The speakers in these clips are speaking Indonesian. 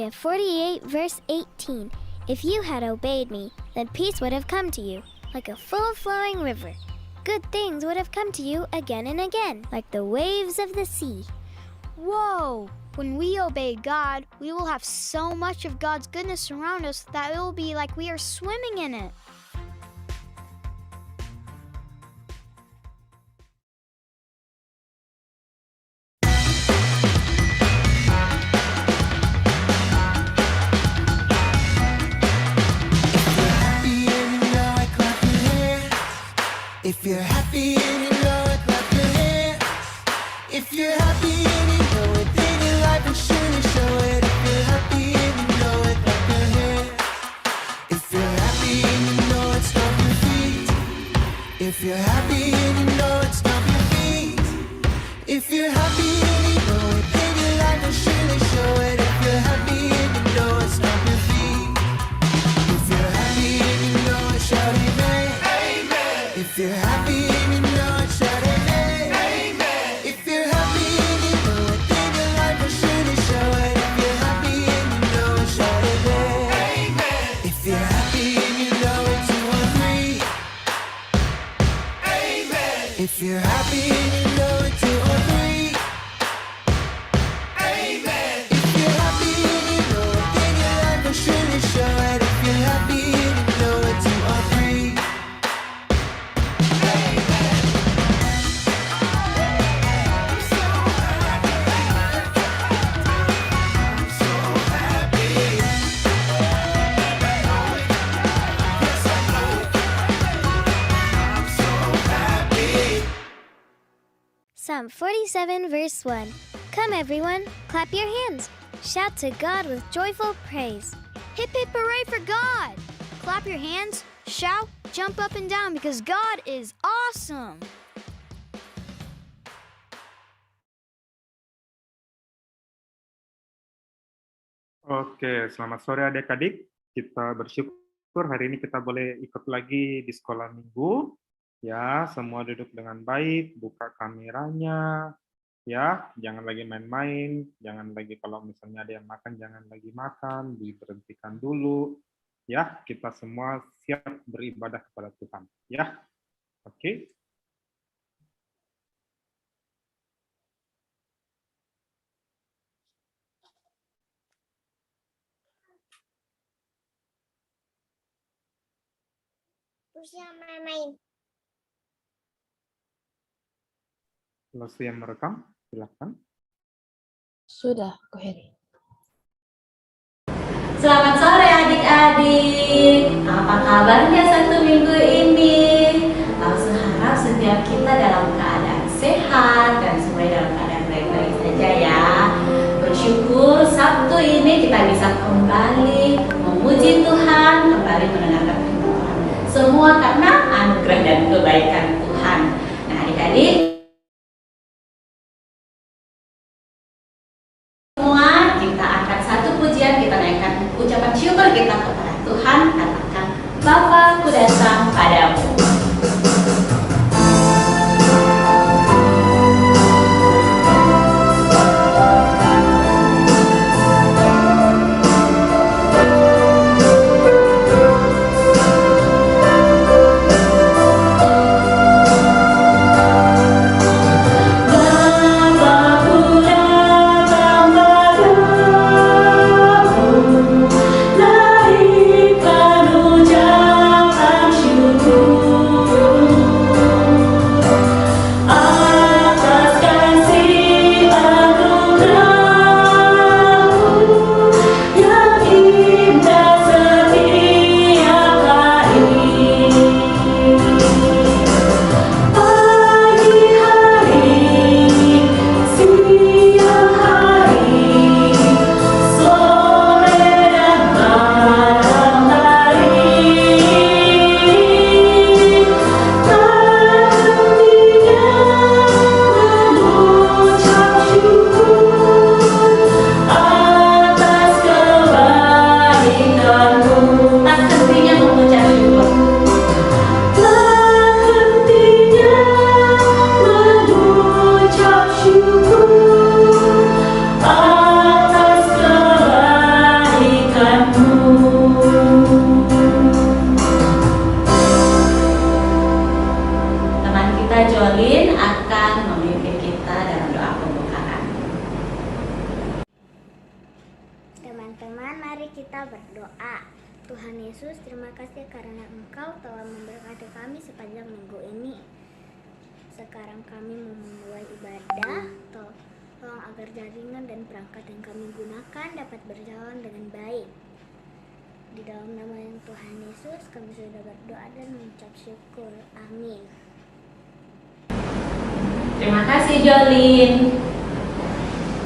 Isaiah 48, verse 18. If you had obeyed me, then peace would have come to you, like a full flowing river. Good things would have come to you again and again, like the waves of the sea. Whoa! When we obey God, we will have so much of God's goodness around us that it will be like we are swimming in it. If you're happy and you know it, clap your hands. If you're happy and you know it, then your life will surely show it. If you're happy and you know it, clap your hands. If you're happy and you know it, stomp your feet. If you're happy and you know it, stomp your feet. If you're happy and you know it, then your life will surely show it. If you're happy and you know it, stomp your feet. If you're happy and you know it, shout amen. If you're happy and you know it, shout amen. Amen. If you're happy and you know it, then your life will surely show it. If you're happy and you know it, shout amen. Amen. If you're happy and you know it, 2 or 3. Amen. If you're happy and you know it, 2 or 3. Amen. If you're happy and you know it, then your life will surely show it. If you're happy and you know it, 2 or 3. Psalm 47, verse 1. Come everyone, clap your hands. Shout to God with joyful praise. Hip hip hooray for God! Clap your hands, shout, jump up and down because God is awesome! Oke, selamat sore adik-adik. Kita bersyukur hari ini kita boleh ikut lagi di sekolah minggu. Ya, semua duduk dengan baik, buka kameranya. Ya, jangan lagi main-main, jangan lagi kalau misalnya ada yang makan, jangan lagi makan, diberhentikan dulu. Ya, kita semua siap beribadah kepada Tuhan. Ya, oke. Terus yang main-main. Kalau yang merekam, silakan. Sudah, Ko Heri. Selamat sore adik-adik. Apa kabarnya satu minggu ini? Langsung harap setiap kita dalam keadaan sehat dan semuanya dalam keadaan baik-baik saja ya. Bersyukur Sabtu ini kita bisa kembali memuji Tuhan, kembali mendengarkan firman Tuhan. Semua karena anugerah dan kebaikan Tuhan. Nah adik-adik, semua kita akan satu pujian, kita naikkan ucapan syukur kita kepada Tuhan. Katakan, Bapa, ku datang padamu. Jolin akan memimpin kita dalam doa pembukaan. Teman-teman, mari kita berdoa. Tuhan Yesus, terima kasih karena Engkau telah memberkati kami sepanjang minggu ini. Sekarang kami mau memulai ibadah. Tolong agar jaringan dan perangkat yang kami gunakan dapat berjalan dengan baik. Di dalam nama yang Tuhan Yesus, kami sudah berdoa dan mengucap syukur. Amin. Terima kasih Jolin.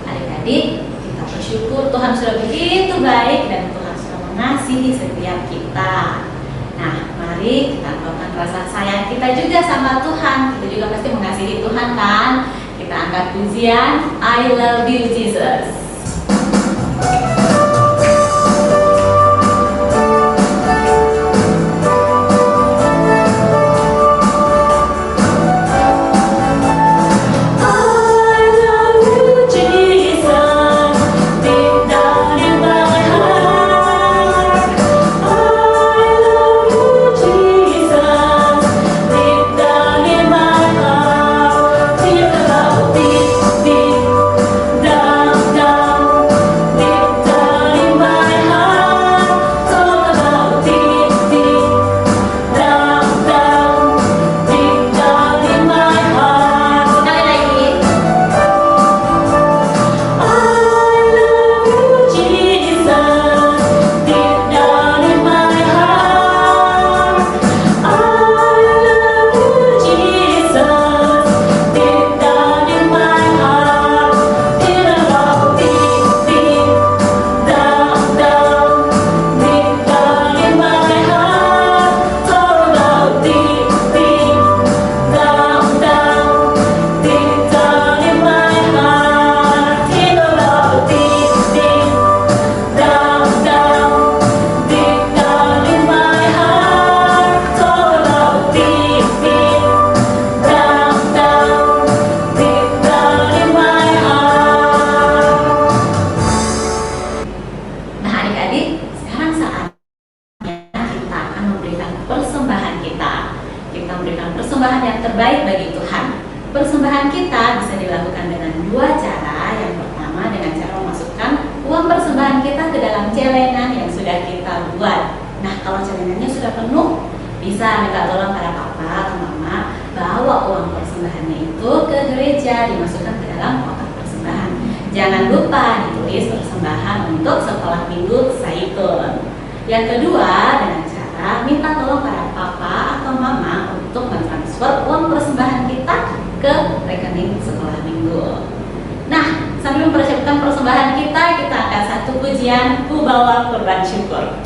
Adik-adik, kita bersyukur Tuhan sudah begitu baik dan Tuhan sudah mengasihi setiap kita. Nah, mari kita lakukan rasa sayang kita juga sama Tuhan. Kita juga pasti mengasihi Tuhan kan? Kita angkat pujian I Love You Jesus. Persembahan yang terbaik bagi Tuhan. Persembahan kita bisa dilakukan dengan dua cara. Yang pertama dengan cara memasukkan uang persembahan kita ke dalam celengan yang sudah kita buat. Nah, kalau celengannya sudah penuh, bisa minta tolong para papa atau mama bawa uang persembahannya itu ke gereja, dimasukkan ke dalam kotak persembahan. Jangan lupa ditulis persembahan untuk sekolah minggu Zaitun. Yang kedua, dengan cara minta tolong para papa atau mama untuk mentransfer uang persembahan kita ke rekening sekolah minggu. Nah, sambil mempersiapkan persembahan kita akan satu pujian, Ku Bawa Kurban Syukur.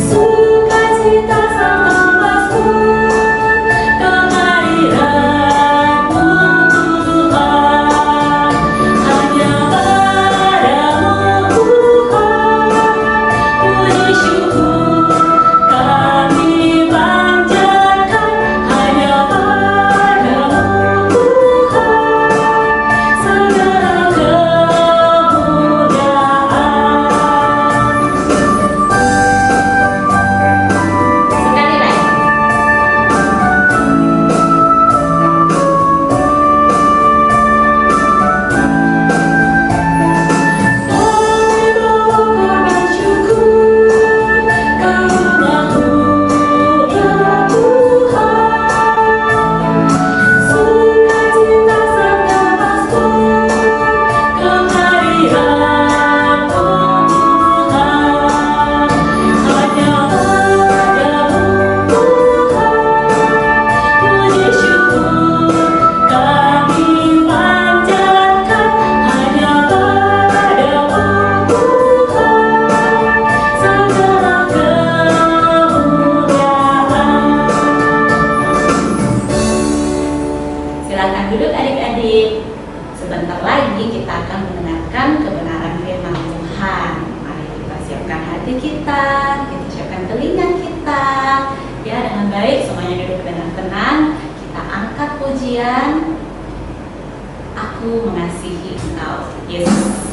Sukacita sama bebasku, kemariran hati kita siapkan telinga kita. Ya, dengan baik semuanya duduk dengan tenang. Kita angkat pujian. Aku mengasihi Engkau, Yesus.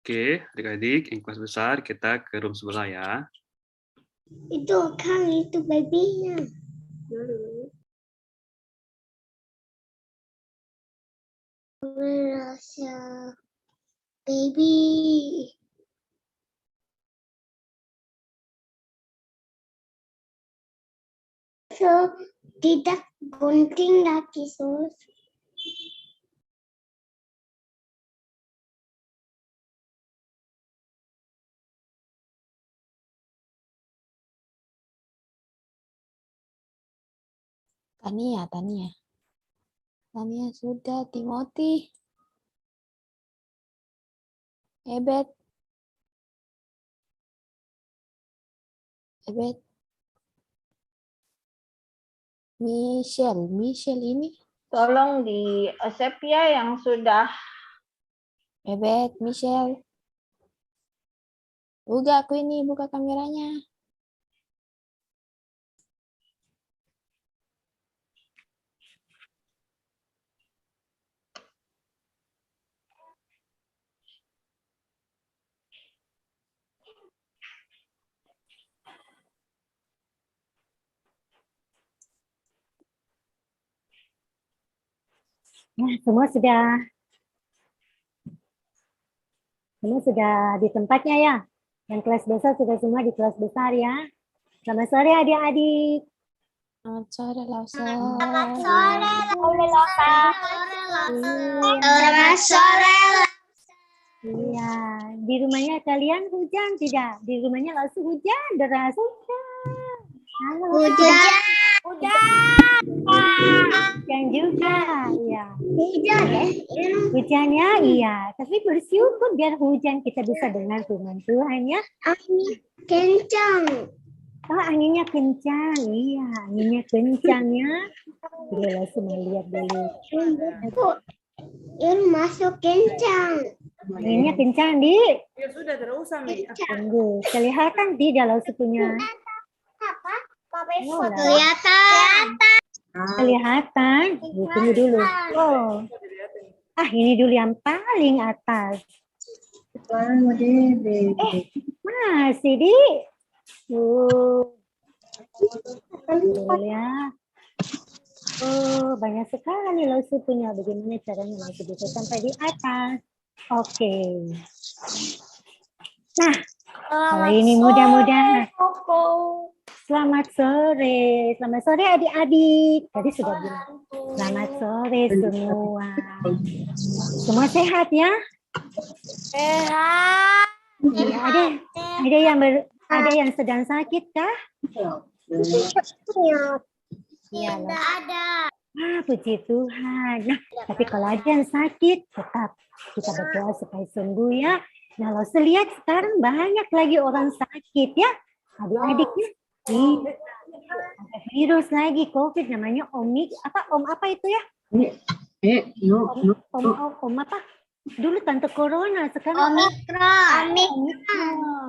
Oke, adik-adik yang kelas besar, kita ke room sebelah ya. Itu kan itu babynya. Merasa baby. So tidak gunting lagi sus. Tania sudah, Timothy. Ebet. Michelle ini. Tolong di accept ya yang sudah. Ebet, Michelle. Buka aku ini, buka kameranya. Ya, semua sudah di tempatnya ya. Yang kelas besar sudah semua di kelas besar ya. Selamat sore adik-adik. Selamat sore, Lausa. Selamat sore. Iya, di rumahnya kalian hujan tidak? Di rumahnya langsung hujan, deras hujan. Halo. Hujan juga, iya. Hujan ya? Hujannya iya, tapi bersyukur biar hujan kita bisa dengar firman Tuhan ya. Angin kencang. Oh, anginnya kencang, iya, anginnya kencang ya. Dia langsung melihat dulu. Ini masuk kencang. Anginnya kencang, Di. Ya sudah, tidak usah, Mi. Tunggu, kelihatan tidak langsung punya. Apa? Oh, Kelihatan. kelihatan. Tunggu dulu. Oh. Ini dulu yang paling atas. Masih, Di. Dulu ya. Oh. Oh, banyak sekali Lausu punya. Bagaimana caranya Lausu bisa sampai di atas? Oke. Nah, kalau ini mudah-mudahan. Selamat sore. Selamat sore adik-adik. Tadi sudah bilang. Selamat sore semua. Semua sehat ya? Sehat. Ya, ada yang sedang sakit kah? Iya, Tidak ada. puji Tuhan. Nah, tapi kalau ada yang sakit, tetap kita berdoa supaya sembuh ya. Nah, lo lihat sekarang banyak lagi orang sakit ya. Adik-adiknya. Ada virus lagi, COVID namanya Om apa itu ya? Om apa? Dulu tante corona, sekarang Omikron.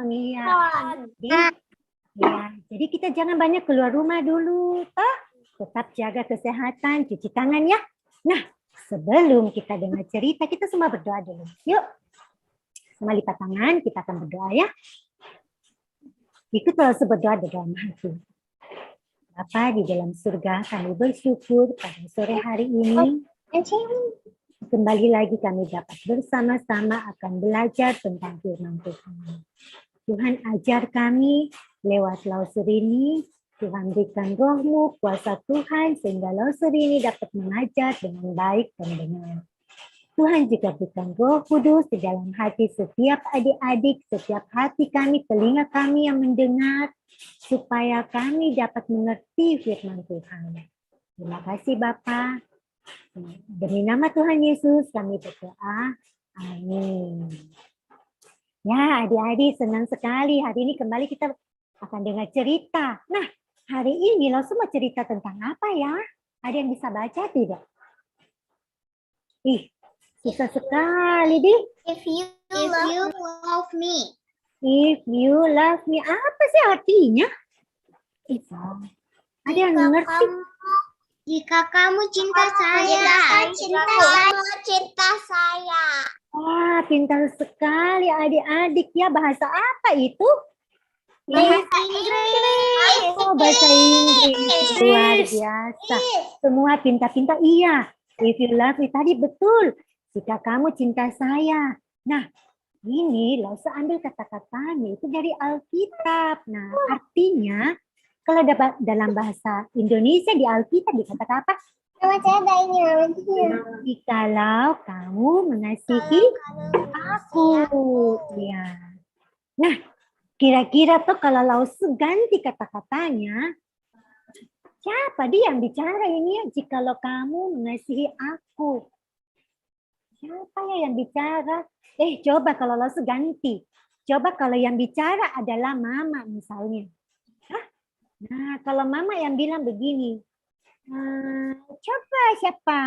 Iya. Jadi kita jangan banyak keluar rumah dulu, toh. Tetap jaga kesehatan, cuci tangan ya. Nah, sebelum kita dengar cerita, kita semua berdoa dulu. Yuk, sama lipat tangan, kita akan berdoa ya. Ikut terus berdoa dalam hati. Bapa di dalam surga, kami bersyukur pada sore hari ini. Kembali lagi kami dapat bersama-sama akan belajar tentang firman Tuhan. Tuhan ajar kami lewat Lausur ini. Tuhan berikan roh-Mu, kuasa Tuhan, sehingga Lausur ini dapat mengajar dengan baik dan benar. Tuhan juga berikan Roh Kudus di dalam hati setiap adik-adik, setiap hati kami, telinga kami yang mendengar, supaya kami dapat mengerti firman Tuhan. Terima kasih Bapa. Demi nama Tuhan Yesus kami berdoa. Amin. Ya adik-adik senang sekali. Hari ini kembali kita akan dengar cerita. Nah hari ini lo semua cerita tentang apa ya? Ada yang bisa baca tidak? Susah sekali, Di. If you love me. If you love me. Apa sih artinya? Ada yang ngerti? Jika kamu cinta saya. Cinta saya. Wah, pintar sekali adik-adik ya. Bahasa apa itu? Bahasa Inggris. Oh, bahasa Inggris. Luar biasa. Semua pintar-pintar. Iya. If you love me. Tadi betul. Jika kamu cinta saya. Nah, ini lo ambil kata-katanya itu dari Alkitab. Nah, artinya kalau dalam bahasa Indonesia di Alkitab dikatakan apa? Jikalau kamu mengasihi aku. Ya. Nah, kira-kira tuh kalau Lausu ganti kata-katanya, siapa dia yang bicara ini ya? Jikalau kamu mengasihi aku. Siapa ya yang bicara? Coba kalau Lausu ganti. Coba kalau yang bicara adalah mama misalnya. Hah? Nah, kalau mama yang bilang begini. Coba siapa?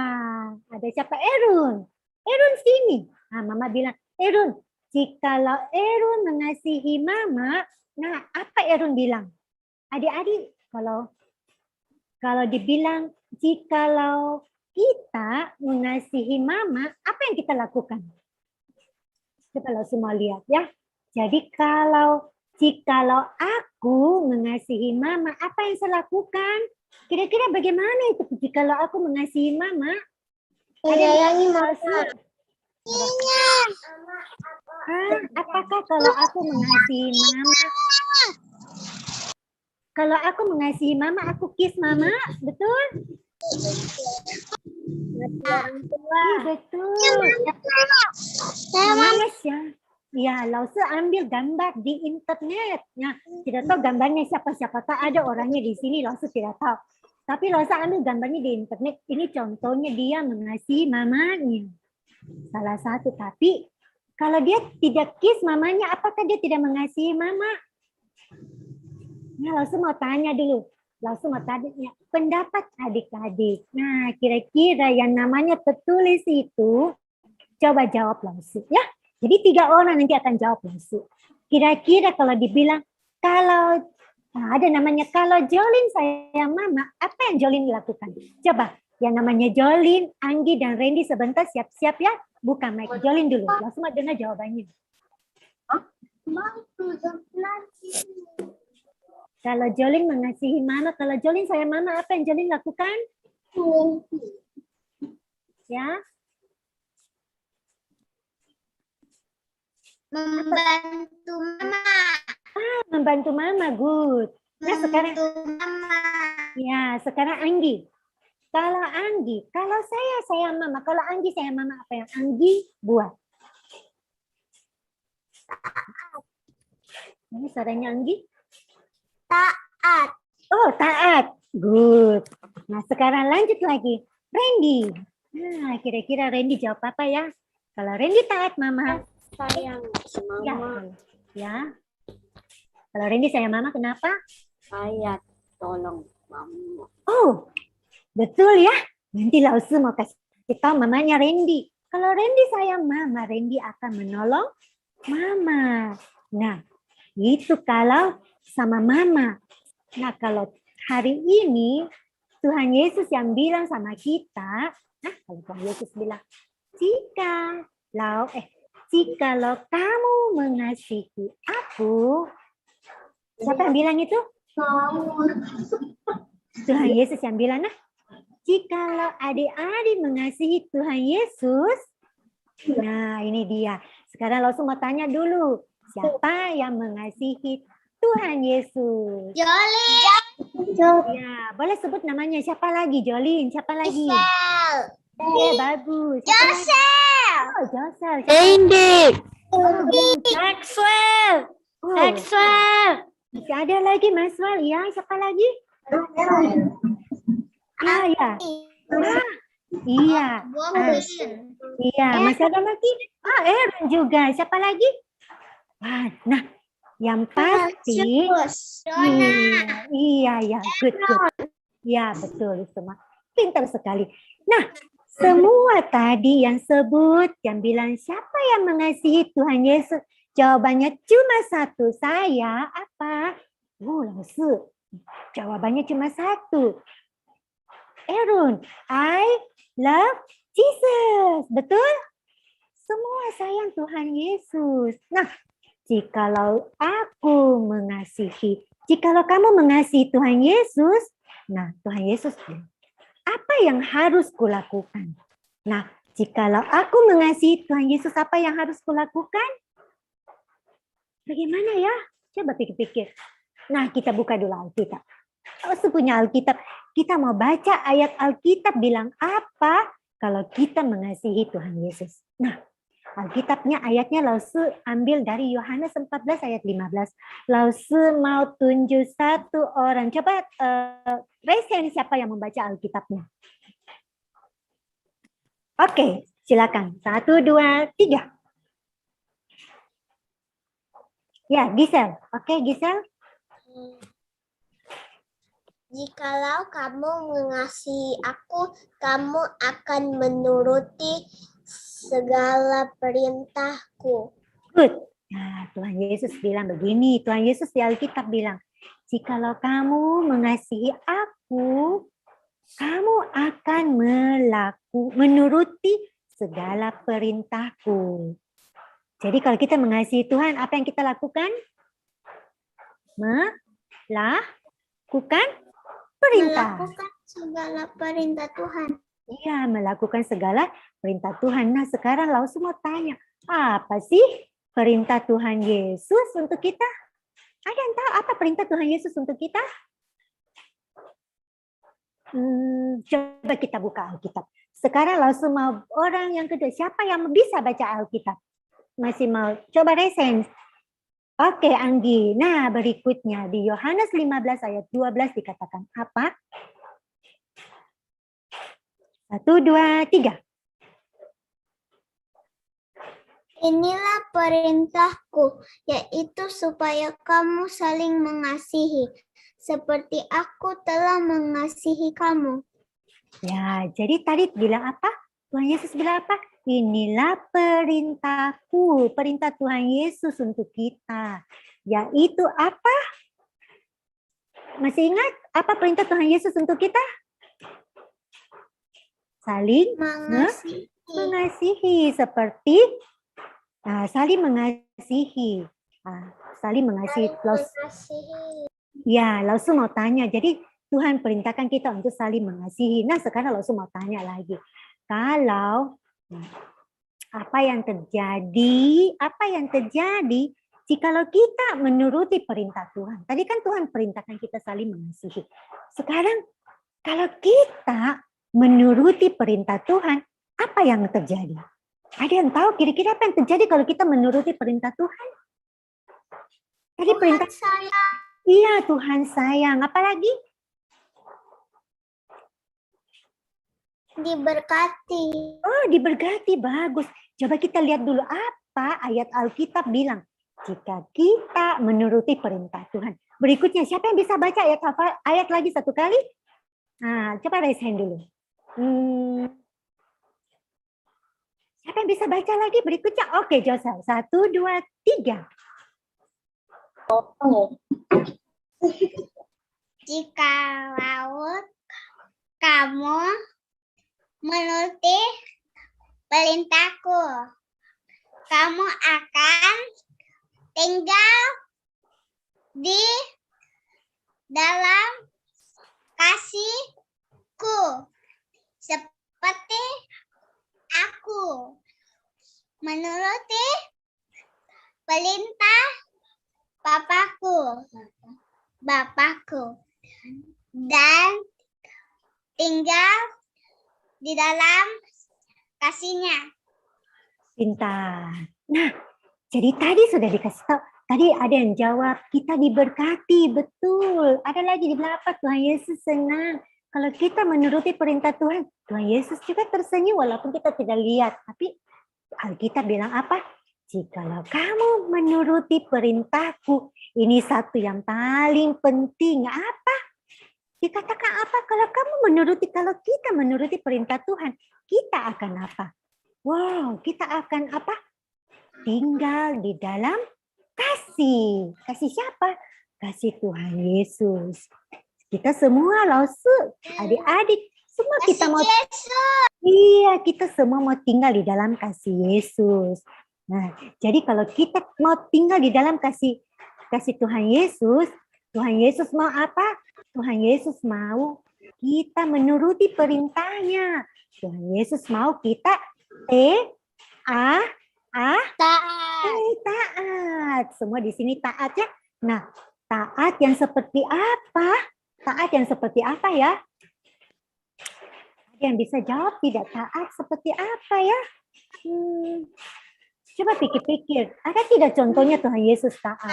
Ada siapa? Erun. Erun sini. Nah, mama bilang, Erun, jikalau Erun mengasihi mama, nah apa Erun bilang? Adik-adik, kalau dibilang jikalau kita mengasihi mama, apa yang kita lakukan? Coba lo semua lihat ya. Jadi jikalau aku mengasihi mama, apa yang saya lakukan? Kira-kira bagaimana itu jikalau aku mengasihi mama? Sayangi mama. Apakah kalau aku mengasihi mama? Kalau aku mengasihi mama, aku kiss mama, betul? Betul. Ya, Lausu ambil gambar di internet. Nah, tidak tahu gambarnya siapa tahu ada orangnya di sini, Lausu tidak tahu. Tapi Lausu ambil gambarnya di internet. Ini contohnya dia mengasihi mamanya. Salah satu. Tapi kalau dia tidak kiss mamanya, apakah dia tidak mengasihi mama? Nah, Lausu mau tanya dulu. Langsung mau tanya pendapat adik-adik. Nah, kira-kira yang namanya tertulis itu, coba jawab langsung ya. Jadi 3 orang nanti akan jawab langsung. Kira-kira kalau dibilang, ada namanya kalau Jolin sayang mama, apa yang Jolin lakukan? Coba, yang namanya Jolin, Anggi, dan Randy sebentar siap-siap ya. Buka mic, Jolin dulu. Langsung mau dengar jawabannya. Kalau Jolin mengasihi mama, kalau Jolin sayang mama, apa yang Jolin lakukan? ya. Membantu mama. Membantu mama, good. Nah sekarang, Mama. ya sekarang Anggi. Kalau Anggi, kalau saya mama. Kalau Anggi saya mama, apa yang Anggi buat? Ini suaranya Anggi. Taat. Oh, taat. Good. Nah, sekarang lanjut lagi. Randy. Nah, kira-kira Randy jawab apa ya? Kalau Randy taat, Mama. Sayang Ya. mama. Ya. Kalau Randy sayang Mama, kenapa? Saya tolong mama. Oh, betul ya. Nanti Lausu mau kasih tahu mamanya Randy. Kalau Randy sayang Mama, Randy akan menolong Mama. Nah, itu kalau sama Mama. Nah, kalau hari ini Tuhan Yesus yang bilang sama kita, kalau Tuhan Yesus bilang, jikalau kamu mengasihi aku, siapa yang bilang itu? Tuhan Yesus yang bilang, jikalau adik-adik mengasihi Tuhan Yesus, nah ini dia. Sekarang langsung mau tanya dulu, siapa yang mengasihi Tuhan Yesus? Jolin. Ya, boleh sebut namanya. Siapa lagi? Jolin. Siapa lagi? Michelle. Ya, bagus. Joseph. Oh, Josel. Andy. Maxwell. Oh, Maxwell. masih ada lagi Maxwell. Ya, siapa lagi? Ah, ya. Ah, iya. Iya, masih ada lagi. Ah, Aaron juga. Siapa lagi? Ah, nah, yang pasti. Iya, good. Ya, betul semua. Pintar sekali. Nah, semua tadi yang sebut, yang bilang siapa yang mengasihi Tuhan Yesus? Jawabannya cuma satu. Saya apa? Oh, langsung. Jawabannya cuma satu. Aaron, I love Jesus. Betul? Semua sayang Tuhan Yesus. Nah, jikalau kamu mengasihi Tuhan Yesus, nah Tuhan Yesus bilang, apa yang harus kulakukan? Nah, jikalau aku mengasihi Tuhan Yesus, apa yang harus kulakukan? Bagaimana ya? Coba pikir-pikir. Nah, kita buka dulu Alkitab. Kalau punya Alkitab, kita mau baca ayat Alkitab bilang apa kalau kita mengasihi Tuhan Yesus. Nah, Alkitabnya ayatnya Lausu ambil dari Yohanes 14 ayat 15. Lausu mau tunjuk satu orang. Coba raise hand siapa yang membaca Alkitabnya. Oke, silakan. 1, 2, 3. Ya, Gisel. Oke, Gisel. Jikalau kamu mengasihi aku, kamu akan menuruti segala perintahku. Good. Nah, Tuhan Yesus bilang begini. Tuhan Yesus di Alkitab bilang, jikalau kamu mengasihi aku, kamu akan menuruti segala perintahku. Jadi kalau kita mengasihi Tuhan, apa yang kita lakukan? Melakukan perintah. Melakukan segala perintah Tuhan. Iya, melakukan segala perintah Tuhan. Nah, sekarang Lausu mau tanya, apa sih perintah Tuhan Yesus untuk kita? Ada yang tahu apa perintah Tuhan Yesus untuk kita? Coba kita buka Alkitab. Sekarang Lausu mau orang yang kedua. Siapa yang bisa baca Alkitab? Masih mau? Coba resen. Oke, Anggi. Nah, berikutnya di Yohanes 15 ayat 12 dikatakan apa? 1, 2, 3. Inilah perintahku, yaitu supaya kamu saling mengasihi, seperti aku telah mengasihi kamu. Ya, jadi tadi bilang apa? Tuhan Yesus bilang apa? Inilah perintahku, perintah Tuhan Yesus untuk kita. Yaitu apa? Masih ingat apa perintah Tuhan Yesus untuk kita? Saling mengasihi seperti saling mengasihi. Saling mengasihi. Ya, Lausu mau tanya. Jadi Tuhan perintahkan kita untuk saling mengasihi. Nah, sekarang Lausu mau tanya lagi. kalau apa yang terjadi jikalau kita menuruti perintah Tuhan. Tadi kan Tuhan perintahkan kita saling mengasihi. Sekarang kalau kita menuruti perintah Tuhan, apa yang terjadi? Ada yang tahu kira-kira apa yang terjadi kalau kita menuruti perintah Tuhan? Tadi perintah sayang. Iya, Tuhan sayang. Apalagi? Diberkati. Oh, diberkati. Bagus. Coba kita lihat dulu apa ayat Alkitab bilang. Jika kita menuruti perintah Tuhan. Berikutnya, siapa yang bisa baca ayat lagi satu kali? Nah, coba raise hand dulu. Siapa yang bisa baca lagi berikutnya? Oke, Joseph. 1, 2, 3. Jikalau kamu menuruti perintahku, kamu akan tinggal di dalam kasih-Ku, seperti aku menuruti perintah Bapakku, dan tinggal di dalam kasih-Nya. Pintar. Nah, jadi tadi sudah dikasih tahu. Tadi ada yang jawab, kita diberkati. Betul. Ada lagi dibilang apa? Tuhan Yesus senang. Kalau kita menuruti perintah Tuhan, Tuhan Yesus juga tersenyum walaupun kita tidak lihat. Tapi Alkitab bilang apa? Jikalau kamu menuruti perintahku, ini satu yang paling penting. Apa? Dikatakan apa? Kalau kita menuruti perintah Tuhan, kita akan apa? Wow, kita akan apa? Tinggal di dalam kasih. Kasih siapa? Kasih Tuhan Yesus. Kita semua adik-adik, semua kita mau. Iya, kita semua mau tinggal di dalam kasih Yesus. Nah, jadi kalau kita mau tinggal di dalam kasih Tuhan Yesus mau apa? Tuhan Yesus mau kita menuruti perintahnya. Tuhan Yesus mau kita taat. Semua di sini taat ya. Nah, taat yang seperti apa? Taat yang seperti apa ya? Ada yang bisa jawab tidak? Taat seperti apa ya? Coba pikir-pikir, ada tidak contohnya Tuhan Yesus taat?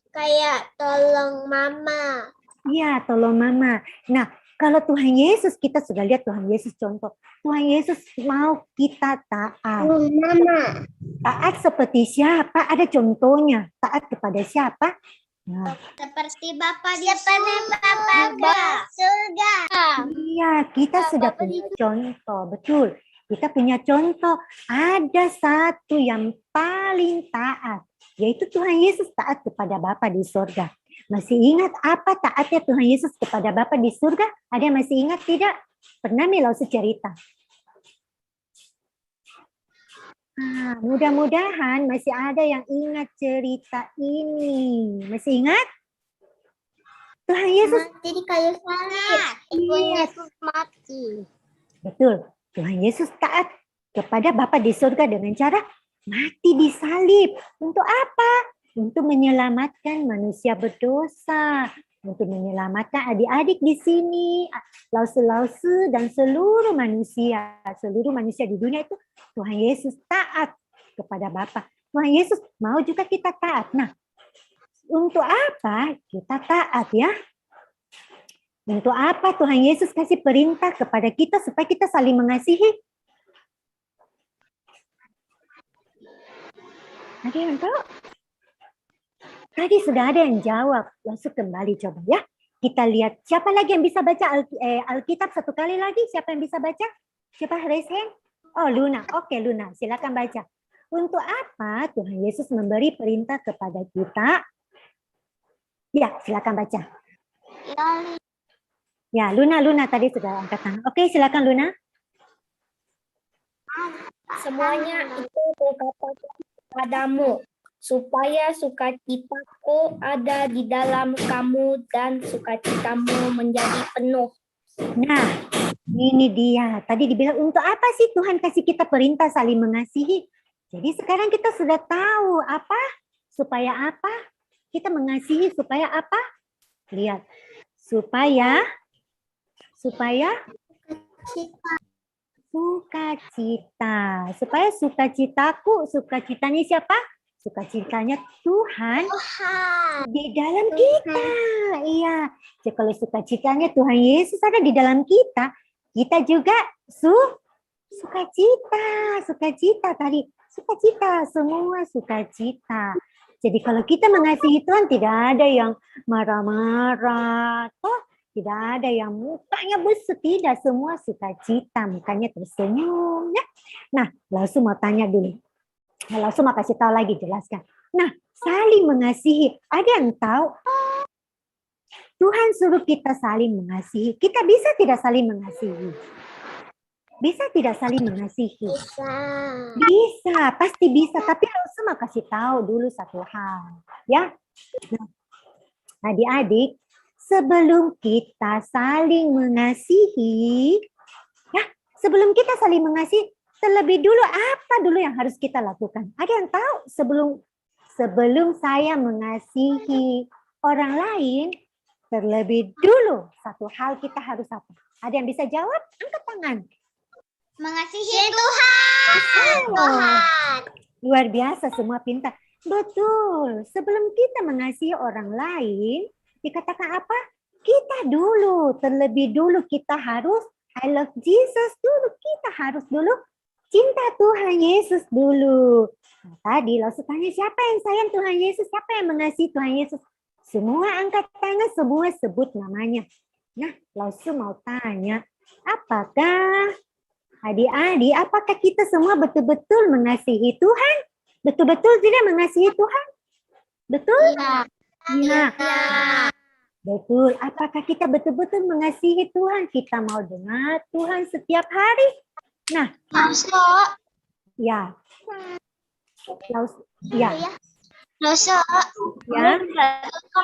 Kayak tolong mama. Iya, tolong mama. Nah, kalau Tuhan Yesus, kita sudah lihat Tuhan Yesus contoh. Tuhan Yesus mau kita taat. Mama. Taat seperti siapa? Ada contohnya. Taat kepada siapa? Nah, Seperti Bapa di surga. iya, kita sudah punya contoh. Betul. Kita punya contoh, ada satu yang paling taat, yaitu Tuhan Yesus taat kepada Bapa di surga. Masih ingat apa taatnya Tuhan Yesus kepada Bapa di surga? Ada yang masih ingat tidak? Pernah Milausu cerita? Mudah-mudahan masih ada yang ingat cerita ini. Masih ingat? Tuhan Yesus Mati di kayu salib. Iya. Yesus mati. Betul. Tuhan Yesus taat kepada Bapa di surga dengan cara mati di salib. Untuk apa? Untuk menyelamatkan manusia berdosa. Untuk menyelamatkan adik-adik di sini, lausu-lausu dan seluruh manusia. Seluruh manusia di dunia itu Tuhan Yesus taat kepada Bapa. Tuhan Yesus mau juga kita taat. Nah, untuk apa kita taat ya? Untuk apa Tuhan Yesus kasih perintah kepada kita supaya kita saling mengasihi? Ada yang tahu? Tadi sudah ada yang jawab. Langsung kembali coba ya. Kita lihat siapa lagi yang bisa baca Alkitab satu kali lagi. Siapa yang bisa baca? Siapa raise hand? Oh, Luna. Oke, Luna. Silakan baca. Untuk apa Tuhan Yesus memberi perintah kepada kita? Ya, silakan baca. Ya, Luna tadi sudah angkat tangan. Oke, silakan Luna. Semuanya itu kukatakan kepadamu, supaya sukacitaku ada di dalam kamu dan sukacitamu menjadi penuh. Nah, ini dia. Tadi dibilang untuk apa sih Tuhan kasih kita perintah saling mengasihi? Jadi sekarang kita sudah tahu apa? Supaya apa? Kita mengasihi supaya apa? Lihat. Supaya sukacita. Supaya sukacitaku, sukacitanya siapa? Sukacitanya Tuhan di dalam kita. Iya. Jadi kalau sukacitanya Tuhan Yesus ada di dalam kita, kita juga sukacita tadi. Sukacita, semua sukacita. Jadi kalau kita mengasihi Tuhan tidak ada yang marah-marah, toh tidak ada yang mukanya busuk, tidak, semua sukacita, mukanya tersenyum. Ya. Nah, langsung mau tanya dulu. Langsung mau kasih tahu lagi, jelaskan. Nah, saling mengasihi. Ada yang tahu? Tuhan suruh kita saling mengasihi. Kita bisa tidak saling mengasihi? Bisa tidak saling mengasihi? Bisa, pasti bisa. Tapi langsung mau kasih tahu dulu satu hal. Ya, nah, adik-adik, sebelum kita saling mengasihi, ya, sebelum kita saling mengasihi, terlebih dulu apa dulu yang harus kita lakukan? Ada yang tahu sebelum saya mengasihi orang lain, terlebih dulu satu hal kita harus apa? Ada yang bisa jawab? Angkat tangan. Mengasihi Tuhan. Luar biasa, semua pintar. Betul. Sebelum kita mengasihi orang lain, dikatakan apa? Kita dulu, terlebih dulu kita harus I love Jesus dulu. Kita harus dulu cinta Tuhan Yesus dulu. Nah, tadi langsung tanya siapa yang sayang Tuhan Yesus, siapa yang mengasihi Tuhan Yesus. Semua angkat tangan, semua sebut namanya. Nah, langsung mau tanya, apakah adik-adik, apakah kita semua betul-betul mengasihi Tuhan? Betul-betul tidak mengasihi Tuhan? Betul? Iya. Betul. Apakah kita betul-betul mengasihi Tuhan? Kita mau dengar Tuhan setiap hari? Nah, ya. Ya. Rosa, Ya.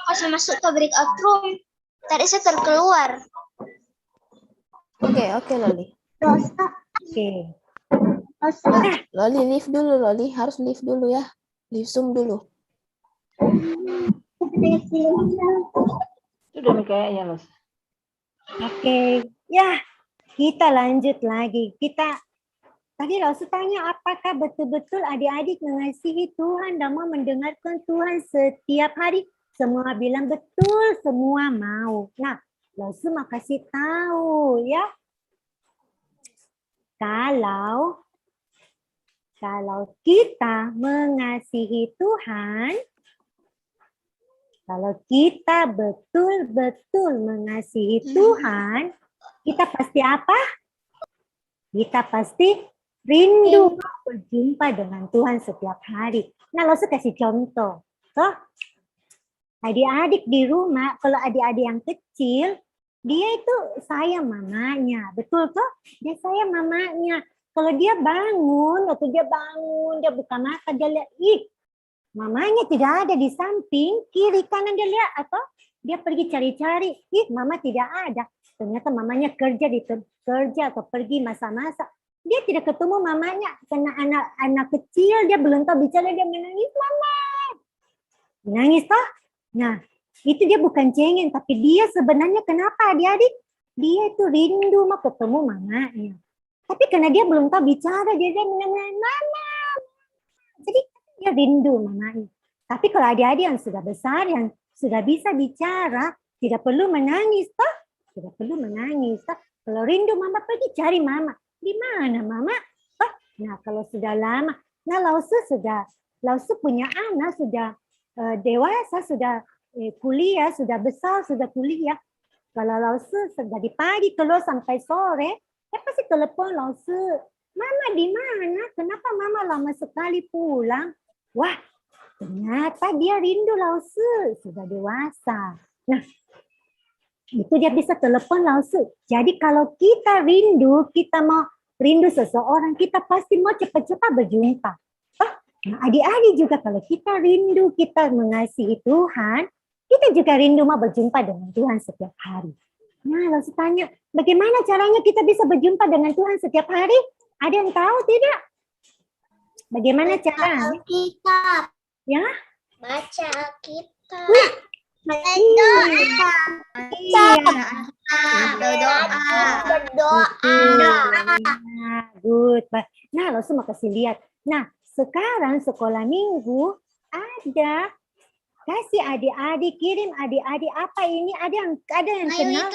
masih masuk ke breakout room. Tadi saya terkeluar. Oke, Loli. Oke. Loli leave dulu, Loli. Harus leave dulu ya. Leave Zoom dulu. Sudah nih kayaknya, Los. Oke. Ya, kita lanjut lagi. Tadi Rasul tanya apakah betul-betul adik-adik mengasihi Tuhan dan mau mendengarkan Tuhan setiap hari. Semua bilang betul, semua mau. Nah, Rasul mau kasih tahu ya. Kalau kita mengasihi Tuhan, kalau kita betul-betul mengasihi Tuhan, kita pasti apa? Kita pasti rindu berjumpa dengan Tuhan setiap hari. Nah, lo kasih contoh. Toh, adik-adik di rumah, kalau adik-adik yang kecil, dia itu sayang mamanya. Betul toh? Dia sayang mamanya. Kalau dia bangun, dia buka mata, dia lihat, mamanya tidak ada di samping, kiri kanan dia lihat, atau dia pergi cari-cari, mama tidak ada. Ternyata mamanya kerja atau pergi masa-masa. Dia tidak ketemu mamanya, karena anak kecil, dia belum tahu bicara, dia menangis, mama. Menangis toh? Nah, itu dia bukan cengeng, tapi dia sebenarnya kenapa adik-adik? Dia itu rindu mau ketemu mamanya. Tapi karena dia belum tahu bicara, dia menangis, mama. Jadi dia rindu mamanya. Tapi kalau adik-adik yang sudah besar, yang sudah bisa bicara, tidak perlu menangis toh? Tidak perlu menangis toh? Kalau rindu mama, pergi cari mama. Di mana mama? Oh, nah kalau sudah lama, nah Lausu punya anak sudah dewasa, sudah kuliah, sudah besar, sudah kuliah. Kalau Lausu dari pagi keluar sampai sore, dia pasti telepon Lausu, mama di mana? Kenapa mama lama sekali pulang? Wah, ternyata dia rindu Lausu, sudah dewasa. Nah, itu dia bisa telepon langsung. Jadi kalau kita mau rindu seseorang, kita pasti mau cepat-cepat berjumpa. Nah, adik-adik juga kalau kita rindu, kita mengasihi Tuhan, kita juga rindu mau berjumpa dengan Tuhan setiap hari. Nah, lalu tanya, bagaimana caranya kita bisa berjumpa dengan Tuhan setiap hari? Ada yang tahu tidak? Bagaimana caranya? Alkitab. Ya? Baca Alkitab. Iya. Berdoa. Good. Nah, lalu mau kasih lihat. Nah, sekarang sekolah minggu ada kasih adik-adik, kirim adik-adik apa ini? Ada yang kenal?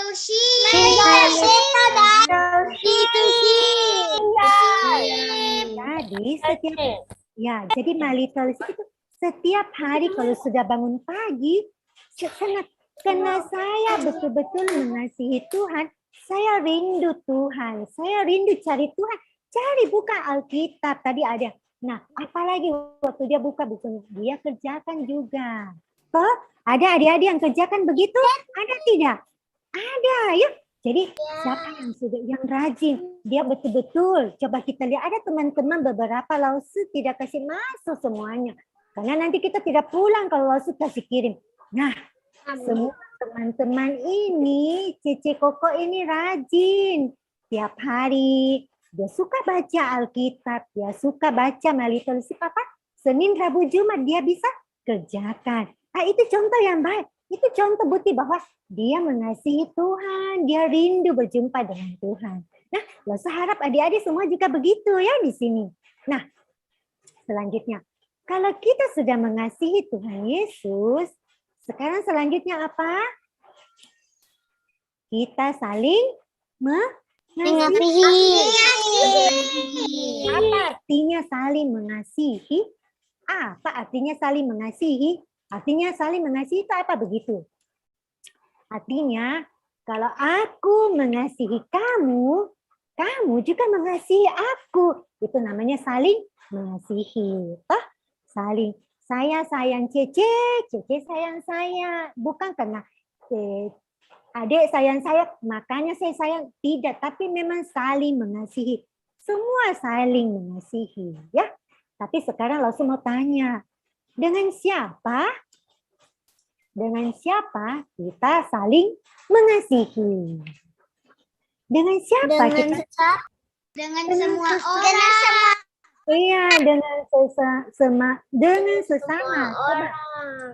Jadi My Little Sheep itu setiap hari kalau sudah bangun pagi, karena saya betul-betul mengasihi Tuhan, saya rindu Tuhan, saya rindu cari Tuhan, cari buka Alkitab tadi ada. Nah, apalagi waktu dia buka bukunya, dia kerjakan juga. Toh, ada adik-adik yang kerjakan begitu? Ada tidak? Ada, ya. Jadi siapa yang rajin, dia betul-betul. Coba kita lihat, ada teman-teman beberapa lausu tidak kasih masuk semuanya. Karena nanti kita tidak pulang kalau lausu kasih kirim. Nah, semua teman-teman ini, Cece Koko ini rajin. Tiap hari, dia suka baca Alkitab, dia suka baca My Little Sheep apa? Senin, Rabu, Jumat dia bisa kerjakan. Nah, itu contoh yang baik. Itu contoh bukti bahwa dia mengasihi Tuhan, dia rindu berjumpa dengan Tuhan. Nah, saya harap adik-adik semua juga begitu ya di sini. Nah, selanjutnya, kalau kita sudah mengasihi Tuhan Yesus, sekarang selanjutnya apa? Kita saling mengasihi. Apa artinya saling mengasihi? Apa artinya saling mengasihi? Artinya saling mengasihi itu apa begitu? Artinya kalau aku mengasihi kamu, kamu juga mengasihi aku. Itu namanya saling mengasihi. Toh? Saling. Saya sayang Cece, Cece sayang saya. Bukan karena adik sayang saya, makanya saya sayang. Tidak, tapi memang saling mengasihi. Semua saling mengasihi. Ya. Tapi sekarang langsung mau tanya. Dengan siapa? Dengan siapa kita saling mengasihi? Dengan siapa kita? Dengan semua orang. Iya, dengan sesama.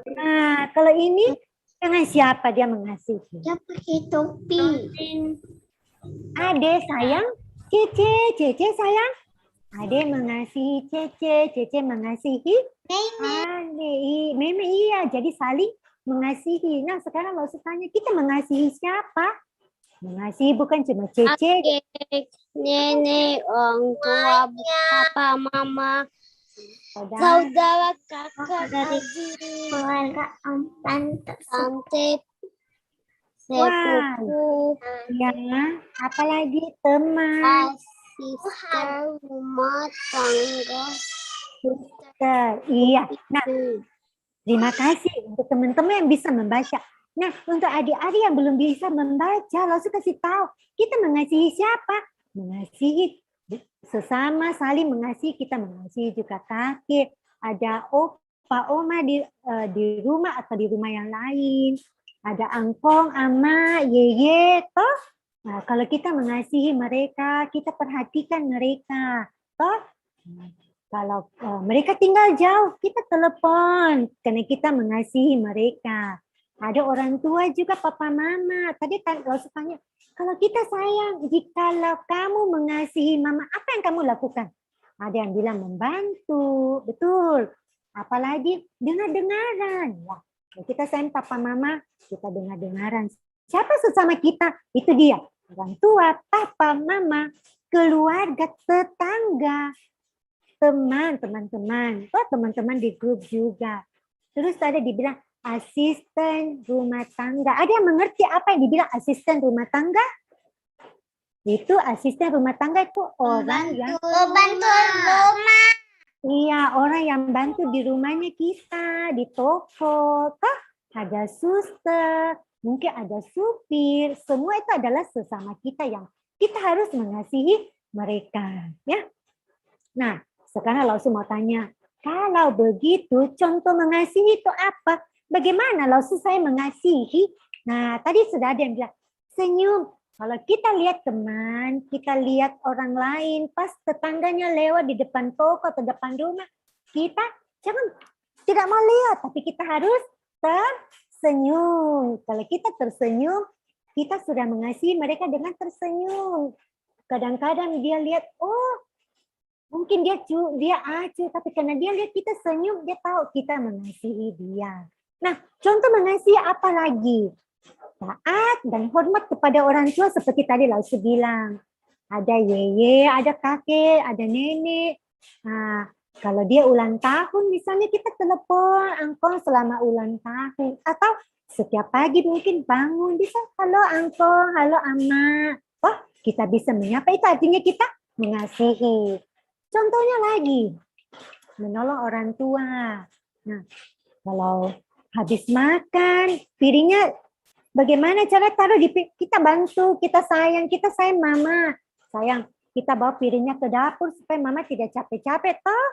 Nah, kalau ini dengan siapa dia mengasihi? Dia pakai topi. Ade sayang Cece, Cece sayang. Ade mengasihi Cece, Cece mengasihi Ade. Memang iya, jadi saling mengasihi. Nah, sekarang mau tanya, kita mengasihi siapa? Mengasihi bukan cuma Cece. Nenek, orang tua, papa, mama, saudara, kakak, adik, keluarga, tante, sepupu, ya, apalagi teman, asisten rumah tangga. Iya. Nah, terima kasih untuk teman-teman yang bisa membaca. Nah, untuk adik-adik yang belum bisa membaca, langsung kasih tahu. Kita mengasihi siapa? Mengasihi sesama, saling mengasihi. Kita mengasihi juga kakek. Ada opa, oma di rumah atau di rumah yang lain. Ada angkong, ama, yeye, toh. Nah, kalau kita mengasihi mereka, kita perhatikan mereka, toh. Kalau mereka tinggal jauh, kita telepon karena kita mengasihi mereka. Ada orang tua juga, papa, mama. Tadi kan kalau tanya, kalau kita sayang, jikalau kamu mengasihi mama, apa yang kamu lakukan? Ada yang bilang membantu, betul. Apalagi dengar-dengaran. Ya, kita sayang papa, mama, kita dengar-dengaran. Siapa sesama kita? Itu dia. Orang tua, papa, mama, keluarga, tetangga, teman-teman. Oh, teman-teman di grup juga. Terus tadi dibilang, asisten rumah tangga. Ada yang mengerti apa yang dibilang asisten rumah tangga? Itu asisten rumah tangga itu orang yang bantu rumah. Iya, orang yang bantu di rumahnya kita, di toko. Toh, ada suster, mungkin ada supir. Semua itu adalah sesama kita yang kita harus mengasihi mereka. Ya. Nah, sekarang langsung mau tanya, kalau begitu contoh mengasihi itu apa? Bagaimana langsung saya mengasihi? Nah, tadi sudah ada yang bilang, senyum. Kalau kita lihat teman, kita lihat orang lain, pas tetangganya lewat di depan toko atau depan rumah, kita jangan tidak mau lihat, tapi kita harus tersenyum. Kalau kita tersenyum, kita sudah mengasihi mereka dengan tersenyum. Kadang-kadang dia lihat, oh mungkin dia acuh, tapi karena dia lihat kita senyum, dia tahu kita mengasihi dia. Nah, contoh mengasihi apa lagi? Taat dan hormat kepada orang tua seperti tadi Lausu bilang. Ada yeye, ada kakek, ada nenek. Nah, kalau dia ulang tahun, misalnya kita telepon angkong selama ulang tahun. Atau setiap pagi mungkin bangun, bisa halo angkong, halo ama. Oh, kita bisa menyapa, itu artinya kita mengasihi. Contohnya lagi, menolong orang tua. Nah, kalau habis makan, piringnya bagaimana cara taruh di kita bantu, kita sayang mama. Sayang, kita bawa piringnya ke dapur supaya mama tidak capek-capek toh.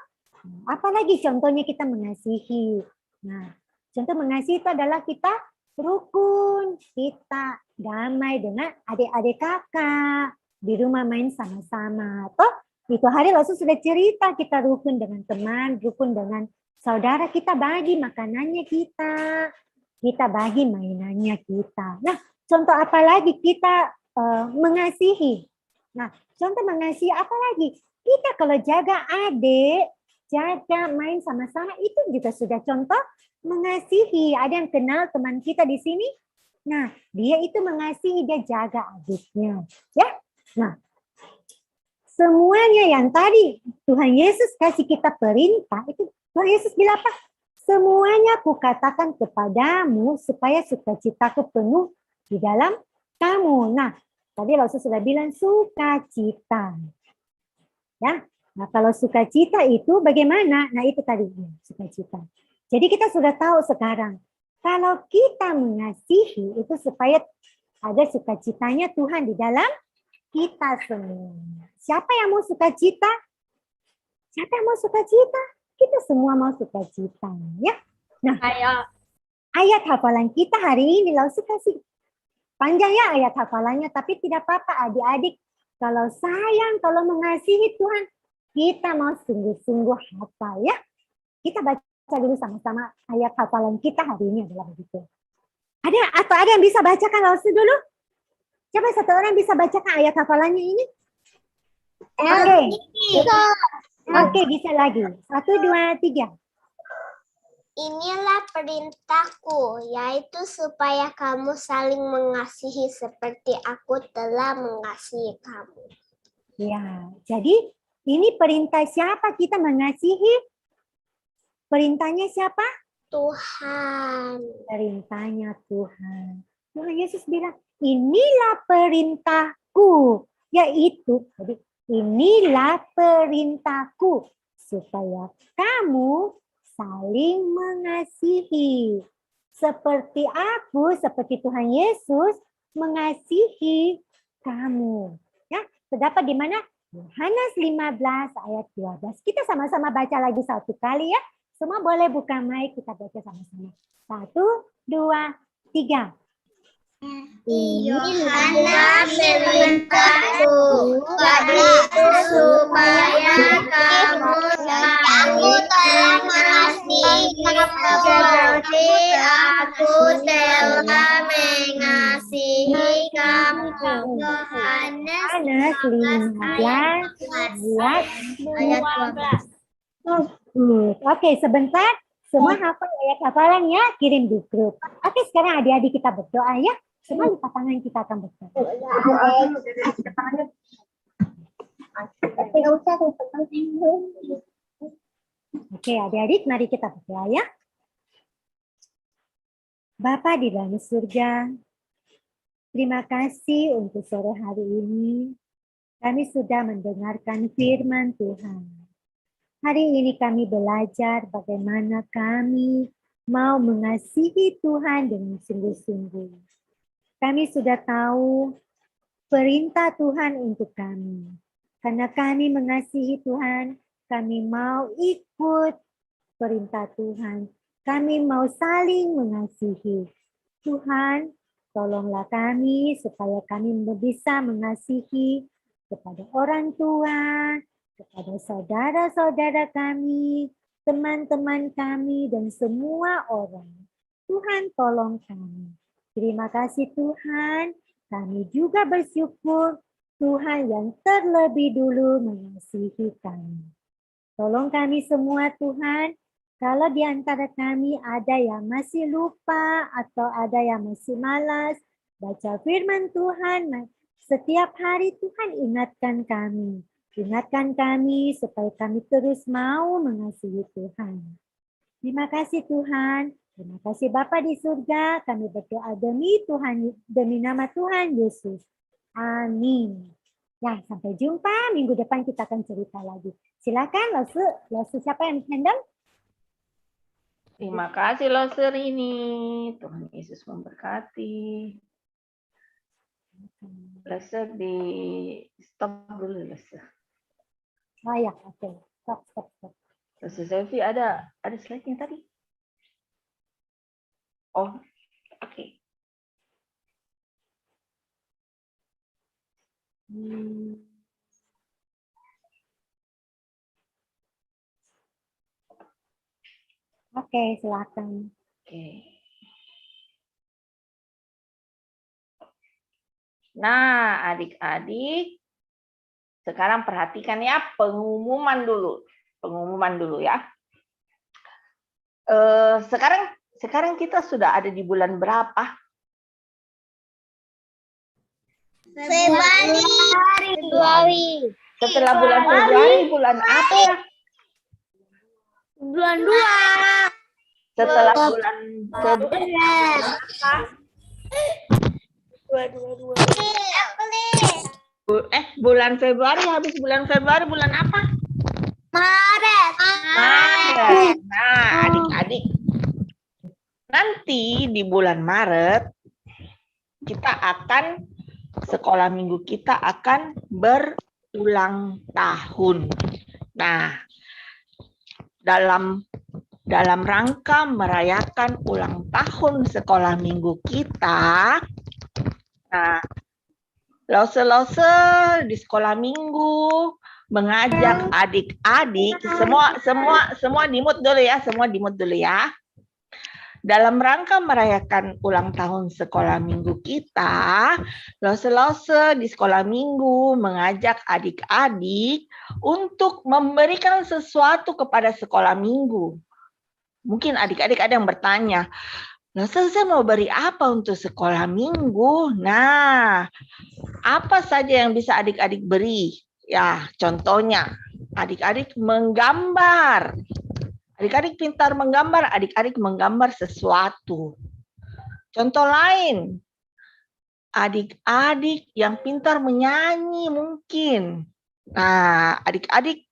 Apalagi contohnya kita mengasihi. Nah, contoh mengasihi itu adalah kita rukun, kita damai dengan adik-adik kakak, di rumah main sama-sama. Toh, itu hari Lausu sudah cerita kita rukun dengan teman, rukun dengan saudara, kita bagi makanannya kita bagi mainannya kita. Nah, contoh apa lagi kita mengasihi? Nah, contoh mengasihi apa lagi? Kita kalau jaga adik, jaga main sama-sama, itu juga sudah contoh mengasihi. Ada yang kenal teman kita di sini? Nah, dia itu mengasihi, dia jaga adiknya. Ya, nah, semuanya yang tadi Tuhan Yesus kasih kita perintah, itu Tuhan Yesus bilang apa? Semuanya kukatakan kepadamu supaya sukacitaku penuh di dalam kamu. Nah, tadi Lausu sudah bilang sukacita. Ya, nah kalau sukacita itu bagaimana? Nah itu tadi sukacita. Jadi kita sudah tahu sekarang, kalau kita mengasihi itu supaya ada sukacitanya Tuhan di dalam kita semua. Siapa yang mau sukacita? Siapa yang mau sukacita? Kita semua mau sukacita, ya. Nah, ayat hafalan kita hari ini Lausu kasih panjang ya ayat hafalannya, tapi tidak apa-apa adik-adik. Kalau sayang, kalau mengasihi Tuhan, kita mau sungguh-sungguh hafal ya. Kita baca dulu sama-sama ayat hafalan kita hari ini adalah begitu. Ada yang bisa bacakan Lausu dulu? Coba satu orang bisa bacakan ayat hafalannya ini? Oke. Oke, bisa lagi. 1, 2, 3. Inilah perintahku, yaitu supaya kamu saling mengasihi seperti aku telah mengasihi kamu. Ya, jadi ini perintah siapa kita mengasihi? Perintahnya siapa? Tuhan. Perintahnya Tuhan. Tuhan Yesus bilang, inilah perintahku, yaitu, jadi inilah perintahku supaya kamu saling mengasihi. Seperti aku, seperti Tuhan Yesus mengasihi kamu. Ya, terdapat di mana? Yohanes 15 ayat 12. Kita sama-sama baca lagi satu kali ya. Semua boleh buka mic, kita baca sama-sama. 1, 2, 3. Inilah perintahku, yaitu supaya kamu telah mengasihi seperti aku telah mengasihi kamu. Yohanes 15 ayat 12. Oke, sebentar. Semua hafal ayat hafalan ya, kirim di grup. Oke, sekarang adik-adik kita berdoa ya. Semua lipat tangan kita akan berdoa. Oke, adik-adik mari kita berdoa ya. Bapa di dalam surga, terima kasih untuk sore hari ini. Kami sudah mendengarkan firman Tuhan. Hari ini kami belajar bagaimana kami mau mengasihi Tuhan dengan sungguh-sungguh. Kami sudah tahu perintah Tuhan untuk kami. Karena kami mengasihi Tuhan, kami mau ikut perintah Tuhan. Kami mau saling mengasihi. Tuhan, Tolonglah kami supaya kami bisa mengasihi kepada orang tua, kepada saudara-saudara kami, teman-teman kami, dan semua orang. Tuhan tolong kami. Terima kasih Tuhan. Kami juga bersyukur Tuhan yang terlebih dulu mengasihi kami. Tolong kami semua Tuhan. Kalau di antara kami ada yang masih lupa atau ada yang masih malas baca firman Tuhan, setiap hari Tuhan ingatkan kami. Ingatkan kami supaya kami terus mau mengasihi Tuhan. Terima kasih Tuhan. Terima kasih Bapa di surga. Kami berdoa demi Tuhan, demi nama Tuhan Yesus. Amin. Ya, sampai jumpa. Minggu depan kita akan cerita lagi. Silakan Lose siapa yang handle? Terima kasih Loser ini. Tuhan Yesus memberkati. Loser di stop dulu Loser. Oh ya, oke. Stop. Loser Selfie ada slide-nya tadi. Oh, oke. Oke, silakan. Oke. Nah, adik-adik, sekarang perhatikan ya pengumuman dulu ya. Sekarang kita sudah ada di bulan berapa? Februari. Setelah bulan Februari, bulan apa ya? Bulan 2. Setelah bulan Februari, bulan Februari, habis bulan Februari bulan apa? Maret. Nah, adik-adik, nanti di bulan Maret sekolah minggu kita akan berulang tahun. Nah, dalam rangka merayakan ulang tahun sekolah minggu kita, nah, Lose di sekolah minggu mengajak adik-adik, semua di-mute dulu ya. Dalam rangka merayakan ulang tahun sekolah minggu kita, Lose di sekolah minggu mengajak adik-adik untuk memberikan sesuatu kepada sekolah minggu. Mungkin adik-adik ada yang bertanya, Lose, saya mau beri apa untuk sekolah minggu? Nah, apa saja yang bisa adik-adik beri? Ya, contohnya, adik-adik menggambar. Adik-adik pintar menggambar, adik-adik menggambar sesuatu. Contoh lain, adik-adik yang pintar menyanyi mungkin. Nah, adik-adik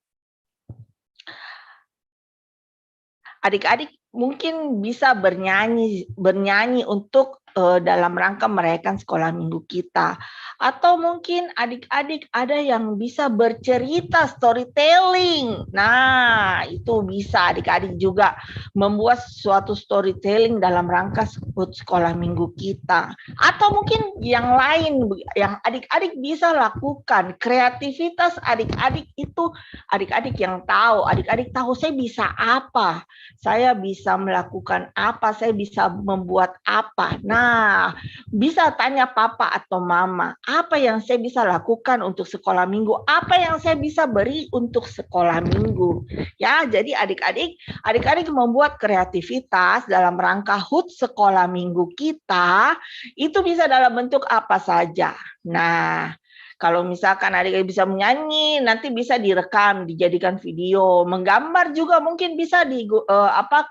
mungkin bisa bernyanyi untuk dalam rangka merayakan sekolah minggu kita. Atau mungkin adik-adik ada yang bisa bercerita, storytelling. Nah, itu bisa adik-adik juga membuat suatu storytelling dalam rangka sekolah minggu kita. Atau mungkin yang lain yang adik-adik bisa lakukan. Kreativitas adik-adik itu adik-adik yang tahu. Adik-adik tahu saya bisa apa. Saya bisa melakukan apa, saya bisa membuat apa. Nah, bisa tanya papa atau mama, apa yang saya bisa lakukan untuk sekolah minggu? Apa yang saya bisa beri untuk sekolah minggu? Ya, jadi adik-adik membuat kreativitas dalam rangka HUT sekolah minggu kita, itu bisa dalam bentuk apa saja. Nah, kalau misalkan adik-adik bisa menyanyi, nanti bisa direkam, dijadikan video. Menggambar juga mungkin bisa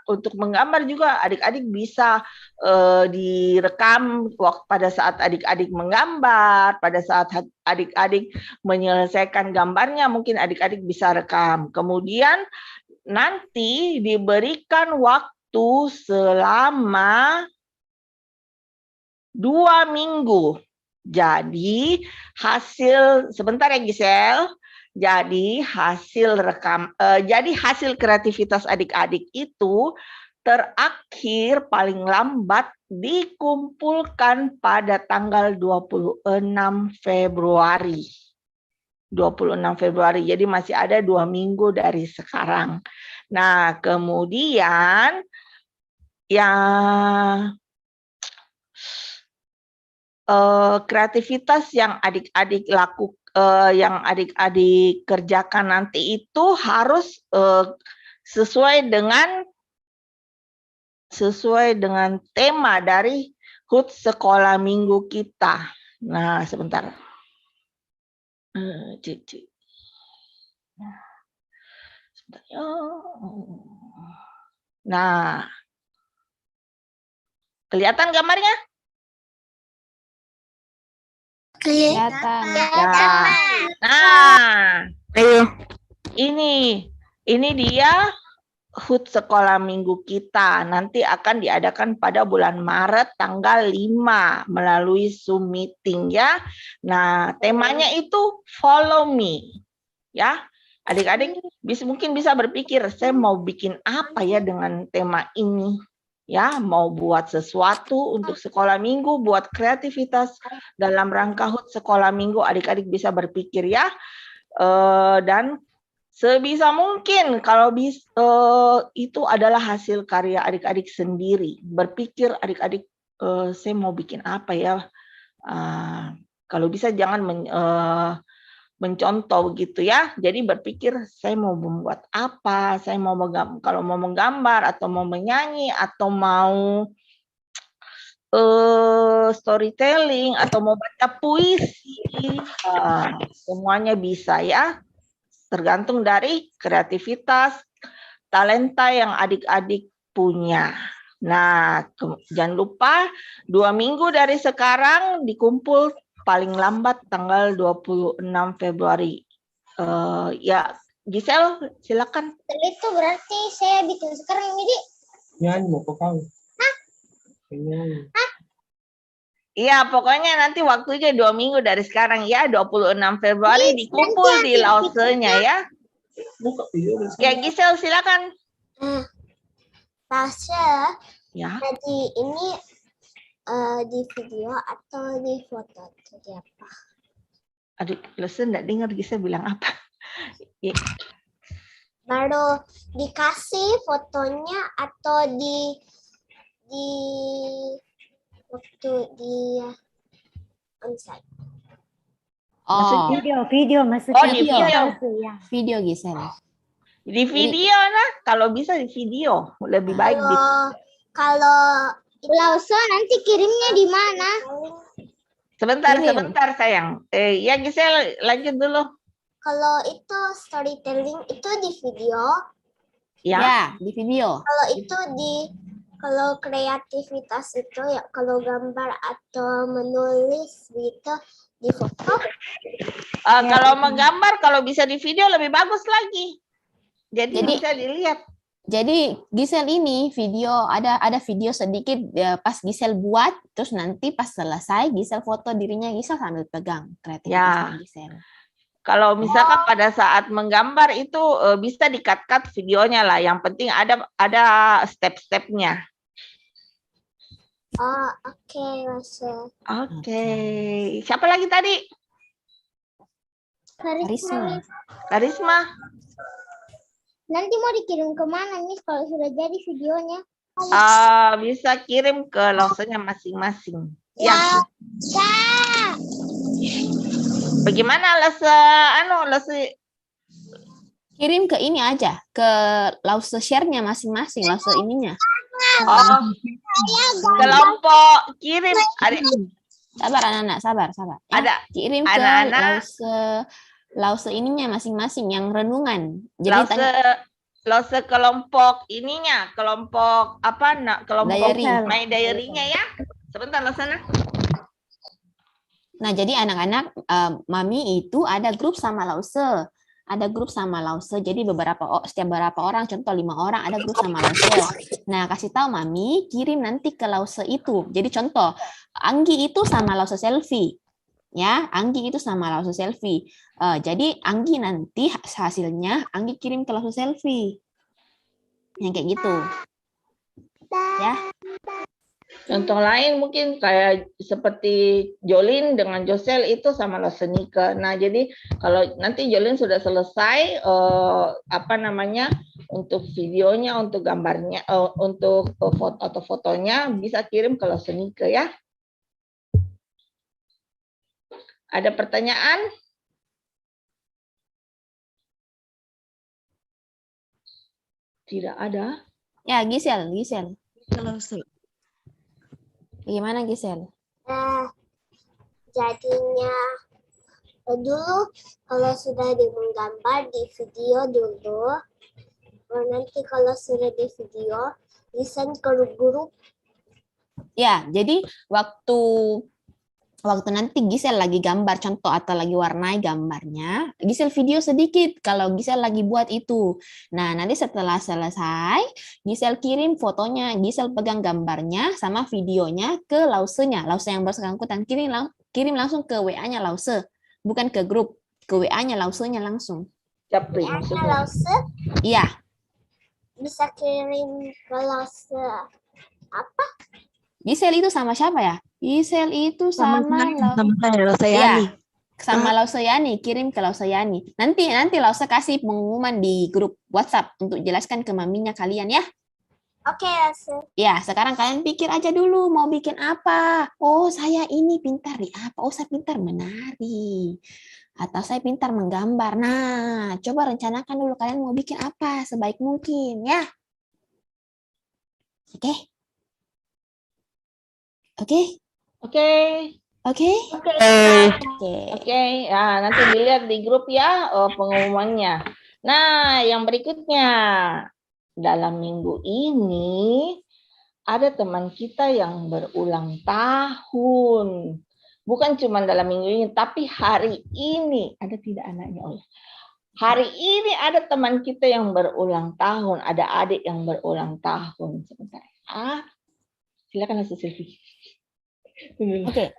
untuk menggambar juga adik-adik bisa direkam pada saat adik-adik menggambar, pada saat adik-adik menyelesaikan gambarnya mungkin adik-adik bisa rekam. Kemudian nanti diberikan waktu selama 2 minggu. Jadi sebentar ya Giselle. Jadi hasil kreativitas adik-adik itu terakhir paling lambat dikumpulkan pada tanggal 26 Februari. 26 Februari, jadi masih ada 2 minggu dari sekarang. Nah, kemudian kreativitas yang adik-adik yang adik-adik kerjakan nanti itu harus sesuai dengan tema dari HUT sekolah minggu kita. Nah, sebentar. Nah, kelihatan gambarnya? Kelihatan. Nah, ini dia HUT sekolah minggu kita. Nanti akan diadakan pada bulan Maret tanggal 5 melalui Zoom meeting ya. Nah, temanya itu follow me. Ya. Adik-adik mungkin bisa berpikir, saya mau bikin apa ya dengan tema ini? Ya, mau buat sesuatu untuk sekolah minggu, buat kreativitas dalam rangka HUT sekolah minggu, adik-adik bisa berpikir ya. Dan sebisa mungkin kalau itu adalah hasil karya adik-adik sendiri. Berpikir adik-adik, saya mau bikin apa ya? Kalau bisa jangan mencontoh gitu ya. Jadi berpikir saya mau membuat apa, saya mau kalau mau menggambar atau mau menyanyi atau mau storytelling atau mau baca puisi, semuanya bisa ya. Tergantung dari kreativitas, talenta yang adik-adik punya. Nah, jangan lupa 2 minggu dari sekarang dikumpul paling lambat tanggal 26 Februari. Ya, Giselle, silakan. Itu berarti saya bikin sekarang ini. Nyanyi mau kau. Hah? Nyanyi. Iya, pokoknya nanti waktunya 2 minggu dari sekarang ya, 26 Februari dikumpul di Lause-nya ya. Buka video. Ya, Giselle, silakan. Lause, ya. Jadi ini di video atau di foto? Jadi apa? Aduh, Lause enggak dengar Giselle bilang apa. Ya. Baru dikasih fotonya atau di waktu dia onsite. Oh, video maksudnya. Oh, di video. Video Giselle. Di video nah, kalau bisa di video lebih baik. Kalau Lause nanti kirimnya di mana? Sebentar sayang. Ya Giselle lanjut dulu. Kalau itu storytelling itu di video. Ya, di video. Kalau itu kalau kreativitas itu ya kalau gambar atau menulis gitu di foto. Kalau menggambar kalau bisa di video lebih bagus lagi. Jadi bisa dilihat. Jadi Giselle ini video ada video sedikit pas Giselle buat, terus nanti pas selesai Giselle foto dirinya Giselle sambil pegang kreativitas Giselle. Kalau misalkan pada saat menggambar itu bisa di-cut videonya lah. Yang penting ada step-stepnya. Oh, oke, Oke. Siapa lagi tadi? Karisma. Nanti mau dikirim kemana nih kalau sudah jadi videonya? Bisa kirim ke Lause-nya masing-masing. Ya. Bagaimana Lause kirim ke ini aja, ke Lause share-nya masing-masing, Lause ininya. Oh, kelompok kirim. Sabar anak-anak, sabar. Ya. Ada kirim ke Lause ininya masing-masing yang renungan. Jadi Lause kelompok ininya, kelompok apa nak? Kelompok My Diary-nya ya. Sebentar Lausana. Nah, jadi anak-anak Mami itu ada grup sama Lause. Ada grup sama Lause. Jadi setiap beberapa orang, contoh 5 orang ada grup sama Lause. Nah, kasih tahu Mami, kirim nanti ke Lause itu. Jadi contoh, Anggi itu sama Lause selfie. Ya, Anggi itu sama Lause selfie. Jadi Anggi nanti hasilnya Anggi kirim ke Lause selfie. Yang kayak gitu. Ya. Contoh lain mungkin kayak seperti Jolin dengan Josel itu sama Losenike. Nah, jadi kalau nanti Jolin sudah selesai untuk videonya, untuk gambarnya, untuk foto atau fotonya bisa kirim ke Losenike ya. Ada pertanyaan? Tidak ada. Ya, Gisel. Bagaimana Gisel? Jadinya dulu kalau sudah menggambar di video dulu, nanti kalau sudah di video, di-send ke grup. Ya, jadi waktu nanti Gisel lagi gambar contoh atau lagi warnai gambarnya, Gisel video sedikit kalau Gisel lagi buat itu. Nah, nanti setelah selesai, Gisel kirim fotonya, Gisel pegang gambarnya sama videonya ke Lausenya. Lause yang bersangkutan kirim langsung ke WA-nya Lause, bukan ke grup, ke WA-nya Lausenya langsung. Capri maksudnya. Lause Iya. bisa kirim ke Lause apa? Gisel itu sama siapa ya? Gisel itu sama Lauseyani. Sama Lauseyani, kirim ke Lauseyani. Nanti Lause kasih pengumuman di grup WhatsApp untuk jelaskan ke maminya kalian ya. Oke, Lause. Ya, sekarang kalian pikir aja dulu mau bikin apa. Oh, saya ini pintar di apa? Oh, saya pintar menari. Atau saya pintar menggambar. Nah, coba rencanakan dulu kalian mau bikin apa sebaik mungkin ya. Oke. Ya, nanti dilihat di grup ya pengumumannya. Nah, yang berikutnya. Dalam minggu ini ada teman kita yang berulang tahun. Bukan cuma dalam minggu ini, tapi hari ini. Ada tidak anaknya? Oh ya. Hari ini ada teman kita yang berulang tahun. Ada adik yang berulang tahun. Sebentar. Silakan Lasu Silvi. Oke.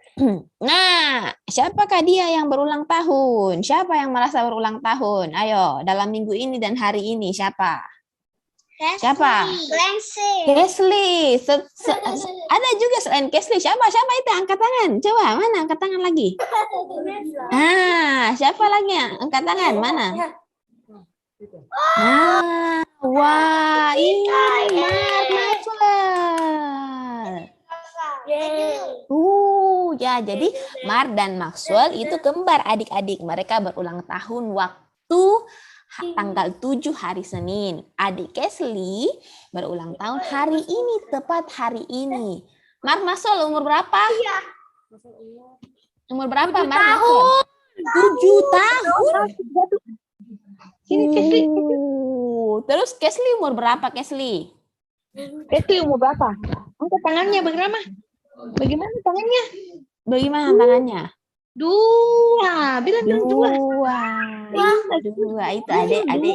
Nah, siapakah dia yang berulang tahun? Siapa yang merasa berulang tahun? Ayo, dalam minggu ini dan hari ini siapa? Siapa? Kesley. Ada juga selain Kesley. Siapa itu? Angkat tangan. Coba, mana angkat tangan lagi? Siapa lagi yang angkat tangan? Mana? Wah, ini Maxwell. Ya, jadi Mar dan Maxwell itu kembar adik-adik. Mereka berulang tahun waktu tanggal 7 hari Senin. Adik Kesley berulang tahun hari ini, tepat hari ini. Mar Maxwell umur berapa? Umur berapa Mar Maxwell? 7 tahun. Terus Kesley umur berapa Kesley? Kesley umur berapa? Angkat tangannya bagaimana? Bagaimana tangannya? Bagaimana tangannya? 2. Bilang dua. 2. Itu adiknya kita, adik.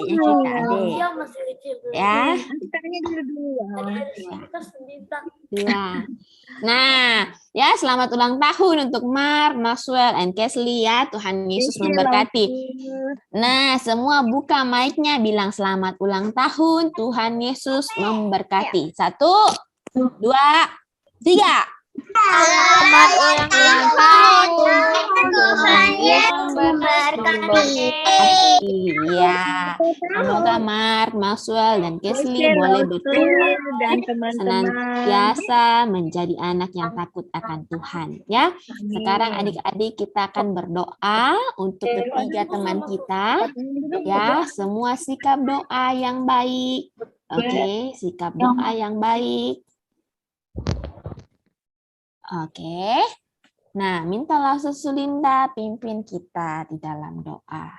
Ya. Tangannya dulu 2. Nah, ya selamat ulang tahun untuk Mar, Maxwell, and Kesley ya. Tuhan Yesus memberkati. Nah, semua buka mic-nya bilang selamat ulang tahun. Tuhan Yesus memberkati. 1, 2, 3. Selamat ulang tahun. Tuhan Yesus memberkati. Iya. Semoga Mar, Maxwell, dan Kesley boleh bertumbuh dan senantiasa menjadi anak yang takut akan Tuhan. Ya. Sekarang adik-adik kita akan berdoa untuk ketiga teman kita. Ya, semua sikap doa yang baik. Oke, sikap doa yang baik. Oke. Nah, mintalah Sulinda pimpin kita di dalam doa.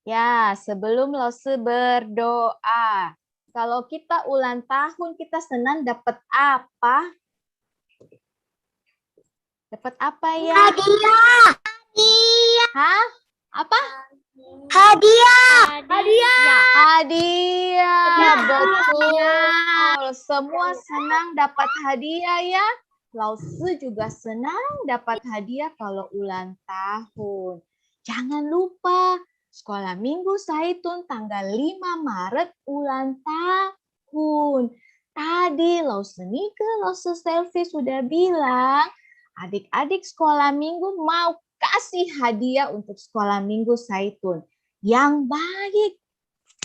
Ya, sebelum Lose berdoa, kalau kita ulang tahun, kita senang dapat apa? Dapat apa ya? Hadiah. Hah? Apa? Hadiah. Hadiah. Betul. Semua senang dapat hadiah ya. Lause juga senang dapat hadiah kalau ulang tahun. Jangan lupa, Sekolah Minggu Zaitun tanggal 5 Maret ulang tahun. Tadi Lause Nike, Lause Selfie sudah bilang, adik-adik sekolah minggu mau kasih hadiah untuk sekolah minggu Zaitun. Yang baik.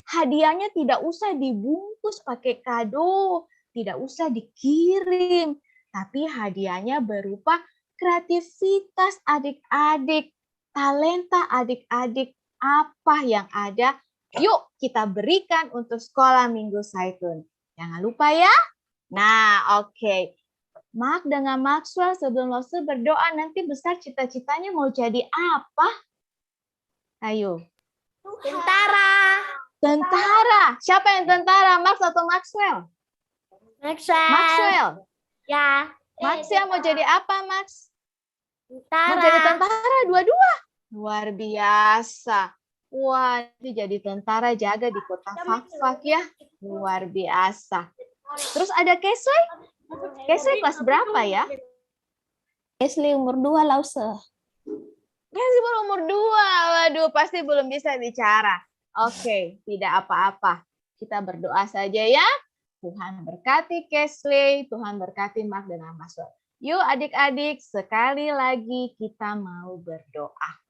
Hadiahnya tidak usah dibungkus pakai kado, tidak usah dikirim, tapi hadiahnya berupa kreativitas adik-adik, talenta adik-adik, apa yang ada, yuk kita berikan untuk sekolah minggu Zaitun. Jangan lupa ya. Nah, oke. Mark dengan Maxwell sebelum Lause berdoa nanti besar cita-citanya mau jadi apa? Ayo. Tentara. Tentara. Siapa yang tentara? Max atau Maxwell? Maxwell. Maxwell. Ya. Maxwell mau jadi apa, Max? Tentara. Mau jadi tentara dua-dua. Luar biasa. Wah, ini jadi tentara jaga di kota Fakfak ya. Luar biasa. Terus ada Kesley. Kesley kelas berapa ya? Kesley umur 2, Lause. Kesley baru umur 2. Waduh, pasti belum bisa bicara. Oke, tidak apa-apa. Kita berdoa saja ya. Tuhan berkati Kesley, Tuhan berkati Mark dan Maxwell. Yuk adik-adik, sekali lagi kita mau berdoa.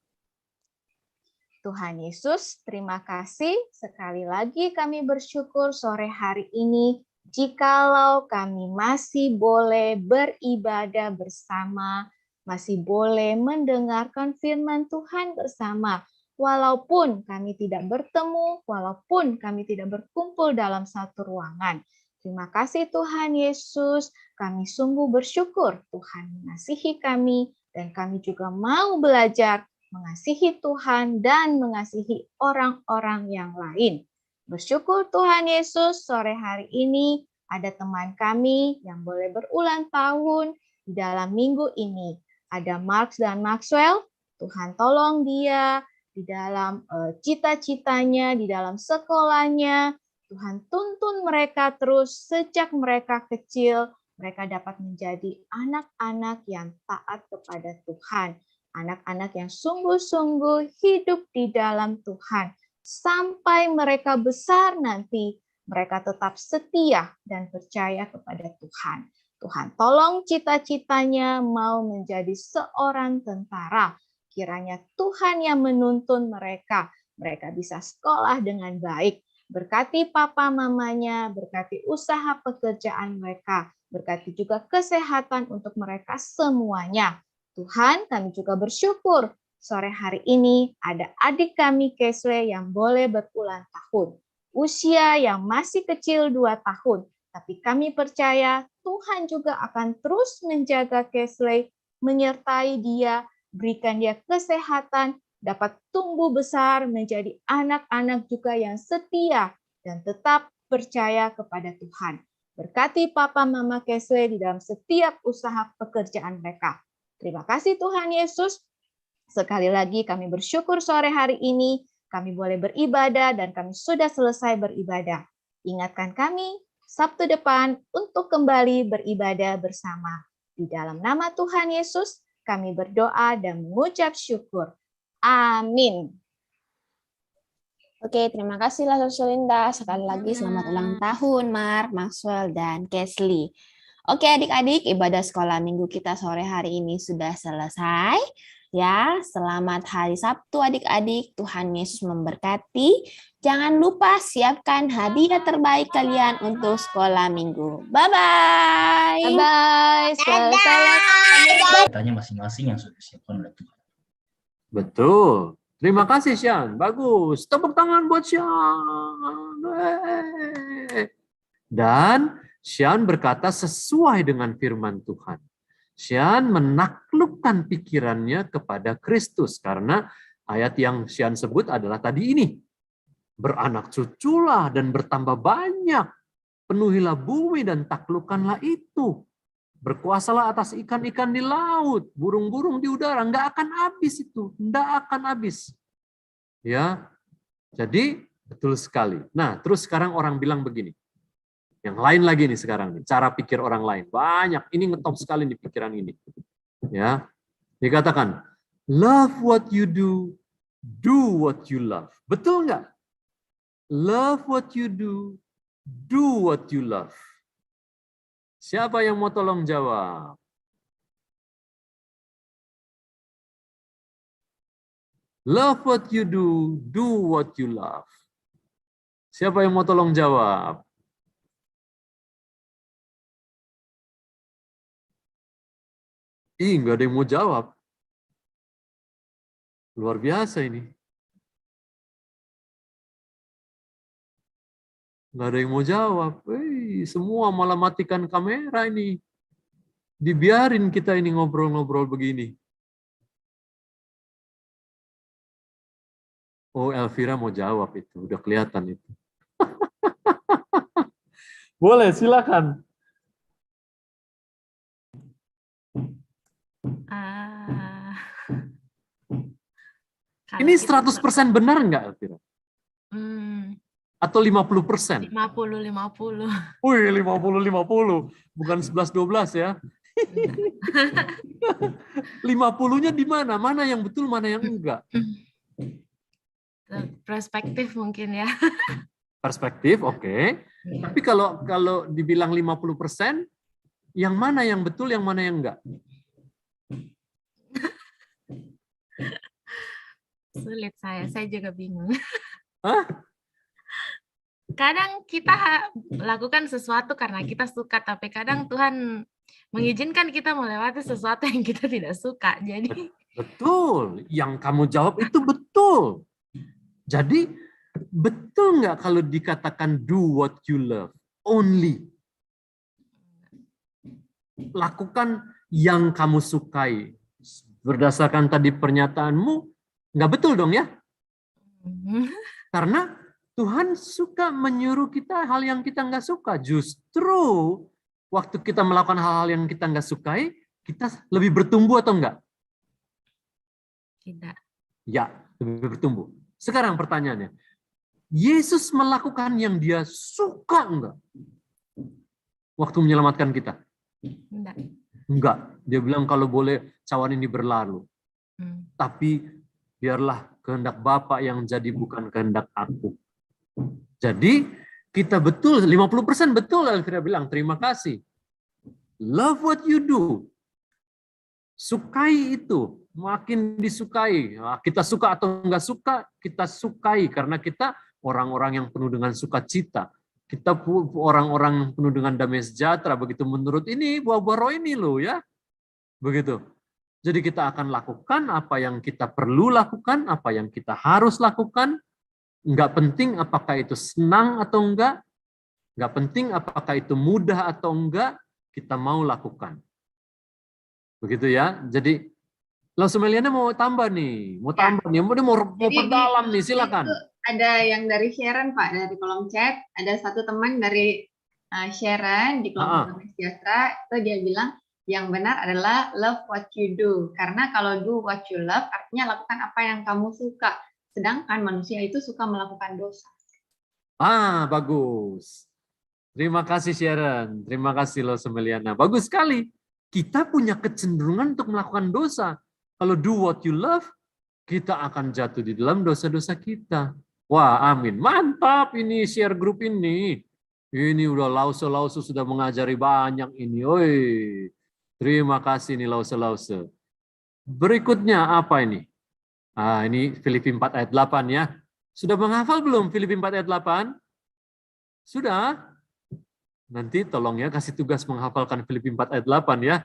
Tuhan Yesus, terima kasih. Sekali lagi kami bersyukur sore hari ini, jikalau kami masih boleh beribadah bersama, masih boleh mendengarkan firman Tuhan bersama, walaupun kami tidak bertemu, walaupun kami tidak berkumpul dalam satu ruangan. Terima kasih Tuhan Yesus, kami sungguh bersyukur Tuhan mengasihi kami, dan kami juga mau belajar mengasihi Tuhan dan mengasihi orang-orang yang lain. Bersyukur Tuhan Yesus, sore hari ini ada teman kami yang boleh berulang tahun di dalam minggu ini. Ada Mark dan Maxwell, Tuhan tolong dia di dalam cita-citanya, di dalam sekolahnya. Tuhan tuntun mereka terus sejak mereka kecil, mereka dapat menjadi anak-anak yang taat kepada Tuhan. Anak-anak yang sungguh-sungguh hidup di dalam Tuhan. Sampai mereka besar nanti, mereka tetap setia dan percaya kepada Tuhan. Tuhan tolong cita-citanya mau menjadi seorang tentara. Kiranya Tuhan yang menuntun mereka. Mereka bisa sekolah dengan baik. Berkati papa mamanya, berkati usaha pekerjaan mereka. Berkati juga kesehatan untuk mereka semuanya. Tuhan, kami juga bersyukur sore hari ini ada adik kami Kesley yang boleh berulang tahun. Usia yang masih kecil 2 tahun. Tapi kami percaya Tuhan juga akan terus menjaga Kesley, menyertai dia, berikan dia kesehatan, dapat tumbuh besar menjadi anak-anak juga yang setia dan tetap percaya kepada Tuhan. Berkati papa mama Kesley di dalam setiap usaha pekerjaan mereka. Terima kasih Tuhan Yesus. Sekali lagi kami bersyukur sore hari ini kami boleh beribadah dan kami sudah selesai beribadah. Ingatkan kami Sabtu depan untuk kembali beribadah bersama. Di dalam nama Tuhan Yesus kami berdoa dan mengucap syukur. Amin. Oke, terima kasih Lause Linda. Sekali lagi selamat ulang tahun Mark, Maxwell, dan Kesley. Oke adik-adik, ibadah sekolah minggu kita sore hari ini sudah selesai. Ya, selamat hari Sabtu adik-adik. Tuhan Yesus memberkati. Jangan lupa siapkan hadiah terbaik kalian untuk sekolah minggu. Bye-bye. Bye-bye. Selesai. Tanya masing-masing yang sudah disiapkan oleh Tuhan. Betul. Terima kasih, Shan. Bagus. Tepuk tangan buat Shan. Dan Shan berkata sesuai dengan firman Tuhan. Shan menaklukkan pikirannya kepada Kristus. Karena ayat yang Shan sebut adalah tadi ini. Beranak cuculah dan bertambah banyak. Penuhilah bumi dan taklukkanlah itu. Berkuasalah atas ikan-ikan di laut, burung-burung di udara. Nggak akan habis itu. Nggak akan habis. Ya, jadi betul sekali. Nah, terus sekarang orang bilang begini. Yang lain lagi nih sekarang nih, cara pikir orang lain. Banyak, ini ngetop sekali di pikiran ini. Ya. Dikatakan, love what you do what you love. Betul nggak? Love what you do what you love. Siapa yang mau tolong jawab? Love what you do what you love. Siapa yang mau tolong jawab? Nggak ada yang mau jawab. Luar biasa ini. Nggak ada yang mau jawab. Semua malah matikan kamera ini. Dibiarin kita ini ngobrol-ngobrol begini. Oh, Elvira mau jawab itu. Udah kelihatan itu. Boleh, silakan. Ini 100% benar nggak, Elvira? Atau 50%? 50-50. Wih, 50-50. Bukan 11-12 ya. 50-nya di mana? Mana yang betul, mana yang enggak? Perspektif mungkin ya. Perspektif, oke. Tapi kalau dibilang 50%, yang mana yang betul, yang mana yang enggak? Sulit saya juga bingung. Hah? Kadang kita lakukan sesuatu karena kita suka, tapi kadang Tuhan mengizinkan kita melewati sesuatu yang kita tidak suka. Jadi betul, yang kamu jawab itu betul. Jadi betul nggak kalau dikatakan do what you love only? Lakukan yang kamu sukai. Berdasarkan tadi pernyataanmu, nggak betul dong ya? Karena Tuhan suka menyuruh kita hal yang kita nggak suka. Justru waktu kita melakukan hal-hal yang kita nggak sukai, kita lebih bertumbuh atau enggak? Tidak. Ya, lebih bertumbuh. Sekarang pertanyaannya, Yesus melakukan yang dia suka enggak? Waktu menyelamatkan kita? Enggak. Enggak. Dia bilang kalau boleh cawan ini berlalu. Tapi biarlah kehendak Bapa yang jadi, bukan kehendak aku. Jadi kita betul, 50% betul Elvira bilang, terima kasih. Love what you do. Sukai itu, makin disukai. Kita suka atau enggak suka, kita sukai karena kita orang-orang yang penuh dengan sukacita. Kita orang-orang yang penuh dengan damai sejahtera. Begitu menurut ini, buah-buah roh ini loh ya. Begitu. Jadi kita akan lakukan apa yang kita perlu lakukan, apa yang kita harus lakukan. Enggak penting apakah itu senang atau enggak. Enggak penting apakah itu mudah atau enggak. Kita mau lakukan. Begitu ya. Jadi langsung Meliana mau tambah nih. Mau tambah nih. Mau perdalam nih. Silakan. Ada yang dari Sharon, Pak, dari kolom chat. Ada satu teman dari Sharon di kelompok Damai Sejahtera. Itu dia bilang, yang benar adalah love what you do. Karena kalau do what you love, artinya lakukan apa yang kamu suka. Sedangkan manusia itu suka melakukan dosa. Bagus. Terima kasih Sharon. Terima kasih loh Semeliana. Bagus sekali. Kita punya kecenderungan untuk melakukan dosa. Kalau do what you love, kita akan jatuh di dalam dosa-dosa kita. Wah, amin. Mantap ini share grup ini. Ini udah Lause sudah mengajari banyak ini. Oi. Terima kasih nih Lause. Berikutnya apa ini? Ini Filipi 4 ayat 8 ya. Sudah menghafal belum Filipi 4 ayat 8? Sudah? Nanti tolong ya kasih tugas menghafalkan Filipi 4 ayat 8 ya.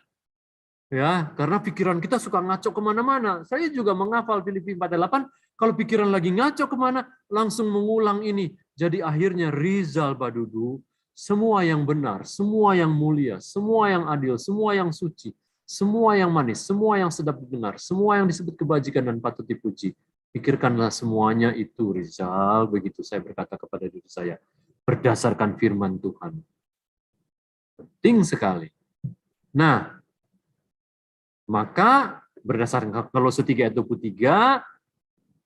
Ya, karena pikiran kita suka ngaco kemana-mana. Saya juga menghafal Filipi 4 ayat 8. Kalau pikiran lagi ngaco kemana, langsung mengulang ini. Jadi akhirnya Rizal Badudu, semua yang benar, semua yang mulia, semua yang adil, semua yang suci, semua yang manis, semua yang sedap didengar, semua yang disebut kebajikan dan patut dipuji. Pikirkanlah semuanya itu, Rizal. Begitu saya berkata kepada diri saya. Berdasarkan firman Tuhan. Penting sekali. Nah, maka berdasarkan Kolose 3 ayat 23,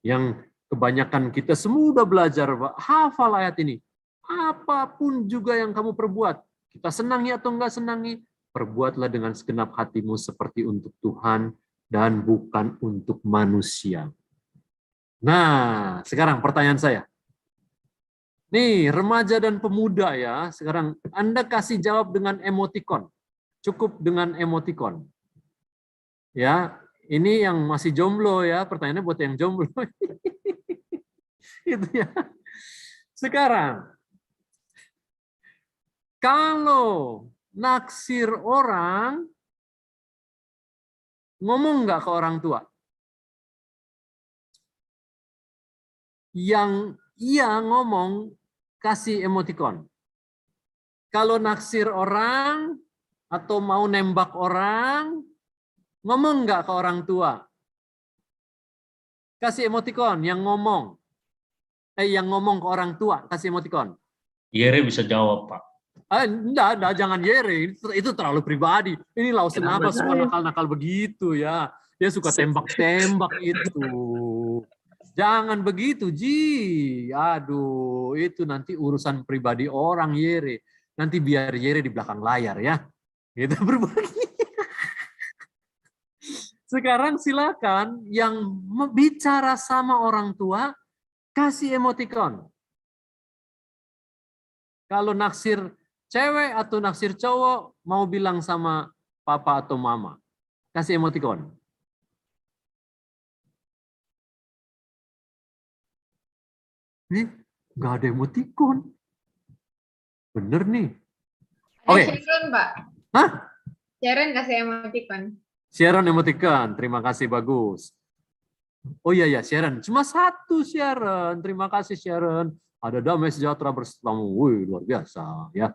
yang kebanyakan kita semua udah belajar, hafal ayat ini. Apapun juga yang kamu perbuat, kita senangi atau enggak senangi, perbuatlah dengan segenap hatimu seperti untuk Tuhan dan bukan untuk manusia. Nah, sekarang pertanyaan saya. Nih, remaja dan pemuda ya, sekarang Anda kasih jawab dengan emoticon. Cukup dengan emoticon. Ya, ini yang masih jomblo ya, pertanyaannya buat yang jomblo. Itu ya. Sekarang, kalau naksir orang, ngomong nggak ke orang tua? Yang iya ngomong, kasih emoticon. Kalau naksir orang atau mau nembak orang, ngomong nggak ke orang tua? Kasih emoticon yang ngomong. Yang ngomong ke orang tua, kasih emoticon. Yere bisa jawab, Pak. Enggak, jangan Yere. Itu terlalu pribadi. Ini Lawson apa suka nakal-nakal begitu ya. Dia suka tembak-tembak itu. Jangan begitu, Ji. Aduh, itu nanti urusan pribadi orang, Yere. Nanti biar Yere di belakang layar ya. Itu berbagi. Sekarang silakan yang bicara sama orang tua, kasih emoticon. Kalau naksir cewek atau naksir cowok, mau bilang sama papa atau mama, kasih emoticon. Nih, nggak ada emoticon. Bener nih. Oke. Sharon, Pak. Hah? Sharon kasih emoticon. Sharon emoticon, terima kasih, bagus. Oh iya ya, Sharon. Cuma satu Sharon. Terima kasih Sharon. Ada damai sejahtera bersamamu. Wih, luar biasa ya.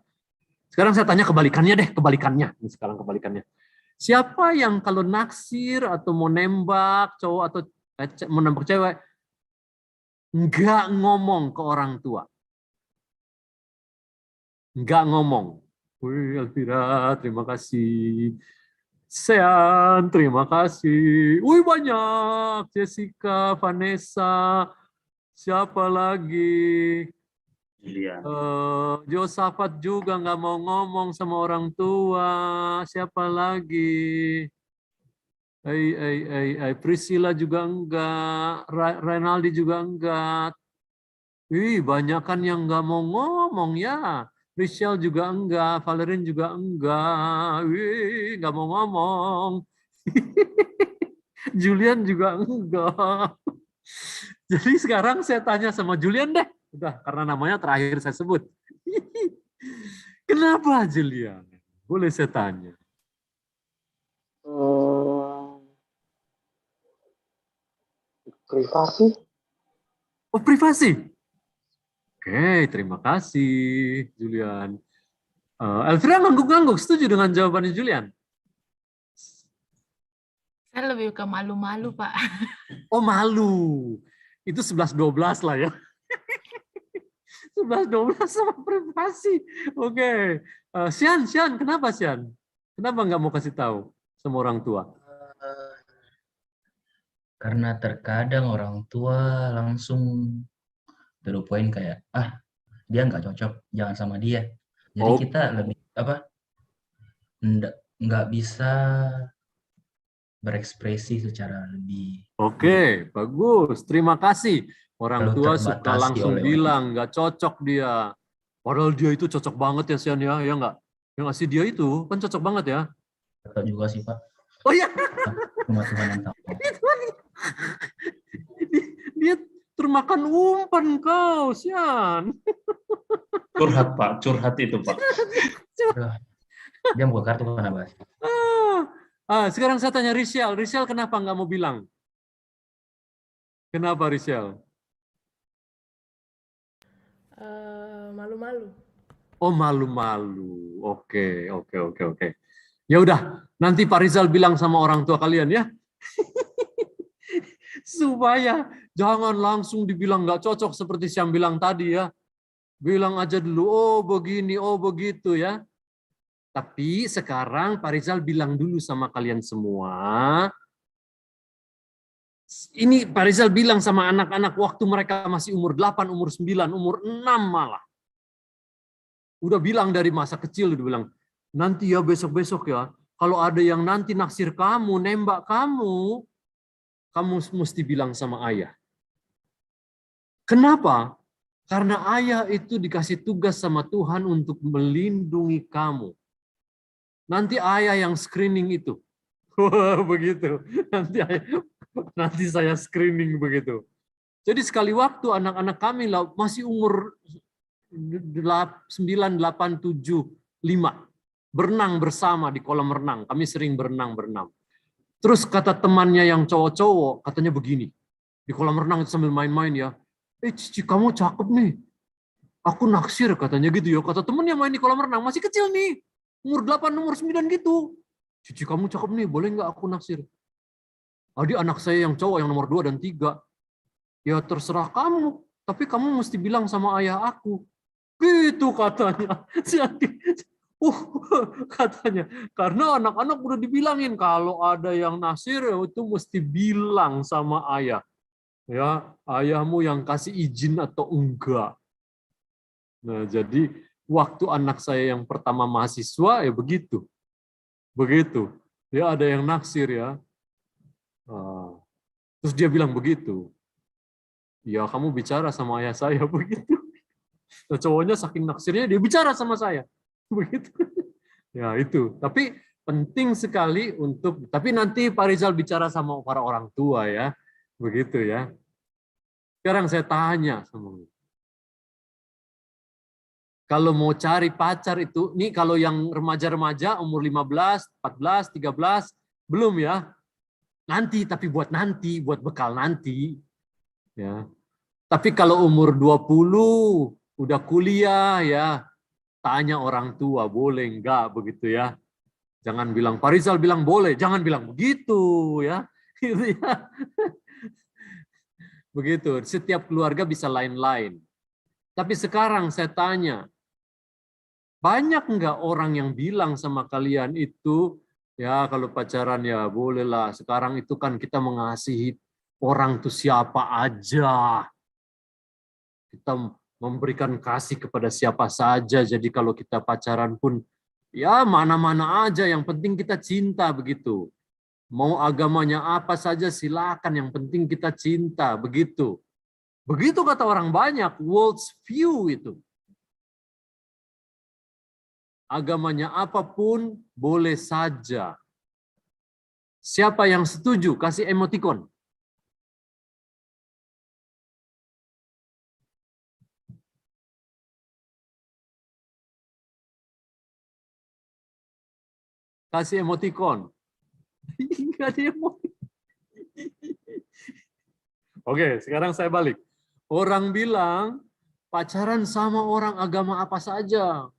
Sekarang saya tanya kebalikannya deh, kebalikannya. Ini sekarang kebalikannya. Siapa yang kalau naksir atau mau nembak cowok atau mau nembak cewek nggak ngomong ke orang tua? Nggak ngomong. Wih, Elvira, terima kasih. Sean, terima kasih. Wih, banyak. Jessica, Vanessa, siapa lagi? Josafat juga nggak mau ngomong sama orang tua. Siapa lagi? Priscilla juga enggak. Renaldi juga enggak. Wih, banyakan yang nggak mau ngomong ya. Michelle juga enggak, Valerin juga enggak. Wih, nggak mau ngomong. Julian juga enggak. Jadi sekarang saya tanya sama Julian deh. Udah, karena namanya terakhir saya sebut. Kenapa Julian? Boleh saya tanya? Privasi. Oh, privasi. Oke, terima kasih Julian. Elvira ngangguk-ngangguk, setuju dengan jawabannya Julian? Saya lebih ke malu-malu, Pak. Oh, malu. Itu 11-12 lah ya. 11-12 sama privasi. Oke. Sian, kenapa Sian? Kenapa nggak mau kasih tahu sama orang tua? Karena terkadang orang tua langsung to the point kayak, dia nggak cocok, jangan sama dia. Jadi kita lebih nggak bisa berekspresi secara lebih. Oke, bagus. Terima kasih. Orang tua suka langsung bilang nggak cocok dia. Padahal dia itu cocok banget ya Sian ya, ya nggak? Yang ngasih dia itu kan cocok banget ya. Cocok juga sih Pak. Oh iya. Cuma Tuhan yang tahu. Dia termakan umpan kau, Sian. Curhat Pak, curhat itu Pak. Dia buka kartu mana Mas? Sekarang saya tanya Rishel. Rishel kenapa nggak mau bilang? Kenapa Rishel? Malu-malu. Oh, malu-malu. Oke. Ya udah, nanti Pak Rizal bilang sama orang tua kalian ya. Supaya jangan langsung dibilang nggak cocok seperti Syam bilang tadi ya. Bilang aja dulu, oh begini, oh begitu ya. Tapi sekarang Pak Rizal bilang dulu sama kalian semua. Ini Pak Rizal bilang sama anak-anak waktu mereka masih umur 8, umur 9, umur 6 malah. Udah bilang dari masa kecil, udah bilang, nanti ya besok-besok ya, kalau ada yang nanti naksir kamu, nembak kamu mesti bilang sama ayah. Kenapa? Karena ayah itu dikasih tugas sama Tuhan untuk melindungi kamu. nanti ayah yang screening itu. Begitu. Nanti saya screening begitu. Jadi sekali waktu anak-anak kami masih umur 9, 8, 7, 5 berenang bersama di kolam renang. Kami sering berenang. Terus kata temannya yang cowok-cowok, katanya begini. Di kolam renang itu sambil main-main ya. Cici kamu cakep nih. Aku naksir katanya gitu ya. Kata temennya main di kolam renang, masih kecil nih. Umur 8, umur 9 gitu. Cici kamu cakep nih, boleh nggak aku naksir? Dia anak saya yang cowok yang nomor 2 dan 3. Ya terserah kamu, tapi kamu mesti bilang sama ayah aku. Gitu katanya. Katanya. Karena anak-anak udah dibilangin kalau ada yang naksir itu mesti bilang sama ayah. Ya, ayahmu yang kasih izin atau enggak. Nah, jadi waktu anak saya yang pertama mahasiswa ya begitu. Begitu. Dia ada yang naksir ya. Terus dia bilang begitu. Ya, kamu bicara sama ayah saya begitu. Nah, cowoknya saking naksirnya dia bicara sama saya. Begitu. Ya, itu. Tapi penting sekali tapi nanti Pak Rizal bicara sama para orang tua ya. Begitu ya. Sekarang saya tanya sama lu. Kalau mau cari pacar itu, nih kalau yang remaja-remaja umur 15, 14, 13, belum ya. Nanti, tapi buat bekal nanti. Ya. Tapi kalau umur 20, udah kuliah ya, tanya orang tua, boleh enggak begitu ya. Jangan bilang, Pak Rizal bilang boleh, jangan bilang begitu ya. Gitu ya. Begitu, setiap keluarga bisa lain-lain. Tapi sekarang saya tanya, banyak enggak orang yang bilang sama kalian itu, ya kalau pacaran ya bolehlah, sekarang itu kan kita mengasihi orang tuh siapa aja. Kita memberikan kasih kepada siapa saja, jadi kalau kita pacaran pun, ya mana-mana aja, yang penting kita cinta begitu. Mau agamanya apa saja silakan, yang penting kita cinta, begitu. Begitu kata orang banyak, world's view itu. Agamanya apapun boleh saja. Siapa yang setuju? Kasih emoticon. Kasih emoticon. Nggak ada emoticon. Oke, sekarang saya balik. Orang bilang pacaran sama orang agama apa saja.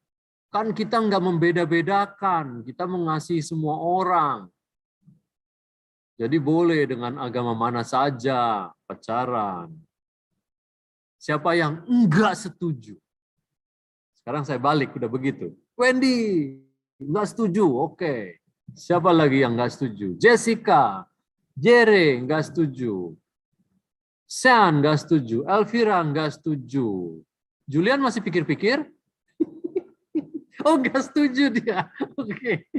Kan kita nggak membeda-bedakan. Kita mengasihi semua orang. Jadi boleh dengan agama mana saja pacaran. Siapa yang enggak setuju? Sekarang saya balik, udah begitu. Wendy, enggak setuju, oke. Siapa lagi yang enggak setuju? Jessica, Jere enggak setuju. Sean enggak setuju. Elvira enggak setuju. Julian masih pikir-pikir? Oh, enggak setuju dia. Oke.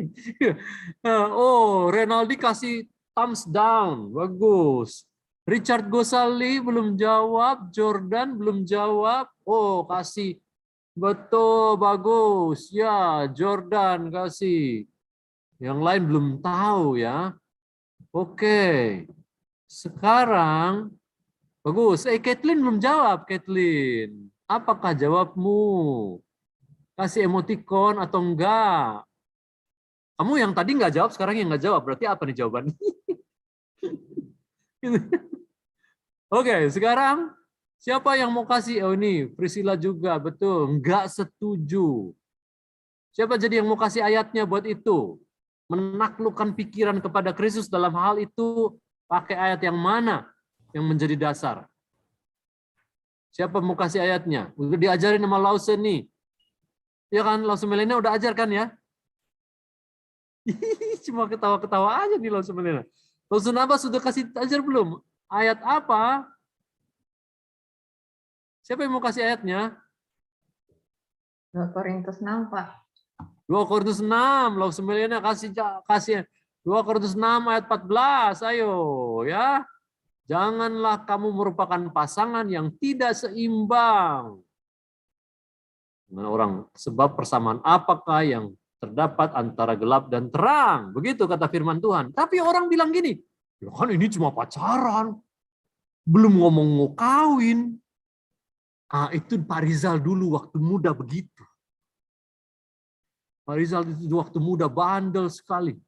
Oh, Renaldi kasih thumbs down. Bagus. Richard Gosali belum jawab. Jordan belum jawab. Oh, kasih. Betul, bagus. Ya, Jordan kasih. Yang lain belum tahu ya. Oke. Sekarang, bagus. Caitlin belum jawab, Caitlin. Apakah jawabmu? Kasih emoticon atau enggak? Kamu yang tadi nggak jawab, sekarang yang nggak jawab. Berarti apa nih jawabannya? Oke, sekarang siapa yang mau kasih? Oh ini, Priscilla juga, betul. Enggak setuju. Siapa jadi yang mau kasih ayatnya buat itu? Menaklukkan pikiran kepada Kristus dalam hal itu, pakai ayat yang mana yang menjadi dasar? Siapa mau kasih ayatnya? Udah diajarin sama Lawson nih. Ya kan, Lawson Melena udah ajarkan ya? Cuma ketawa-ketawa aja nih Lawson Melena. Lawson Abbas sudah kasih ajar belum? Ayat apa? Siapa yang mau kasih ayatnya? 2 Korintus 6, Pak. 2 Korintus 6, Lawson Melena kasih 2 Korintus 6 ayat 14. Ayo ya. Janganlah kamu merupakan pasangan yang tidak seimbang. Nah, orang sebab persamaan apakah yang terdapat antara gelap dan terang. Begitu kata firman Tuhan. Tapi orang bilang gini, ya kan ini cuma pacaran, belum ngomong mau kawin. Itu Pak Rizal dulu waktu muda begitu. Pak Rizal itu waktu muda bandel sekali.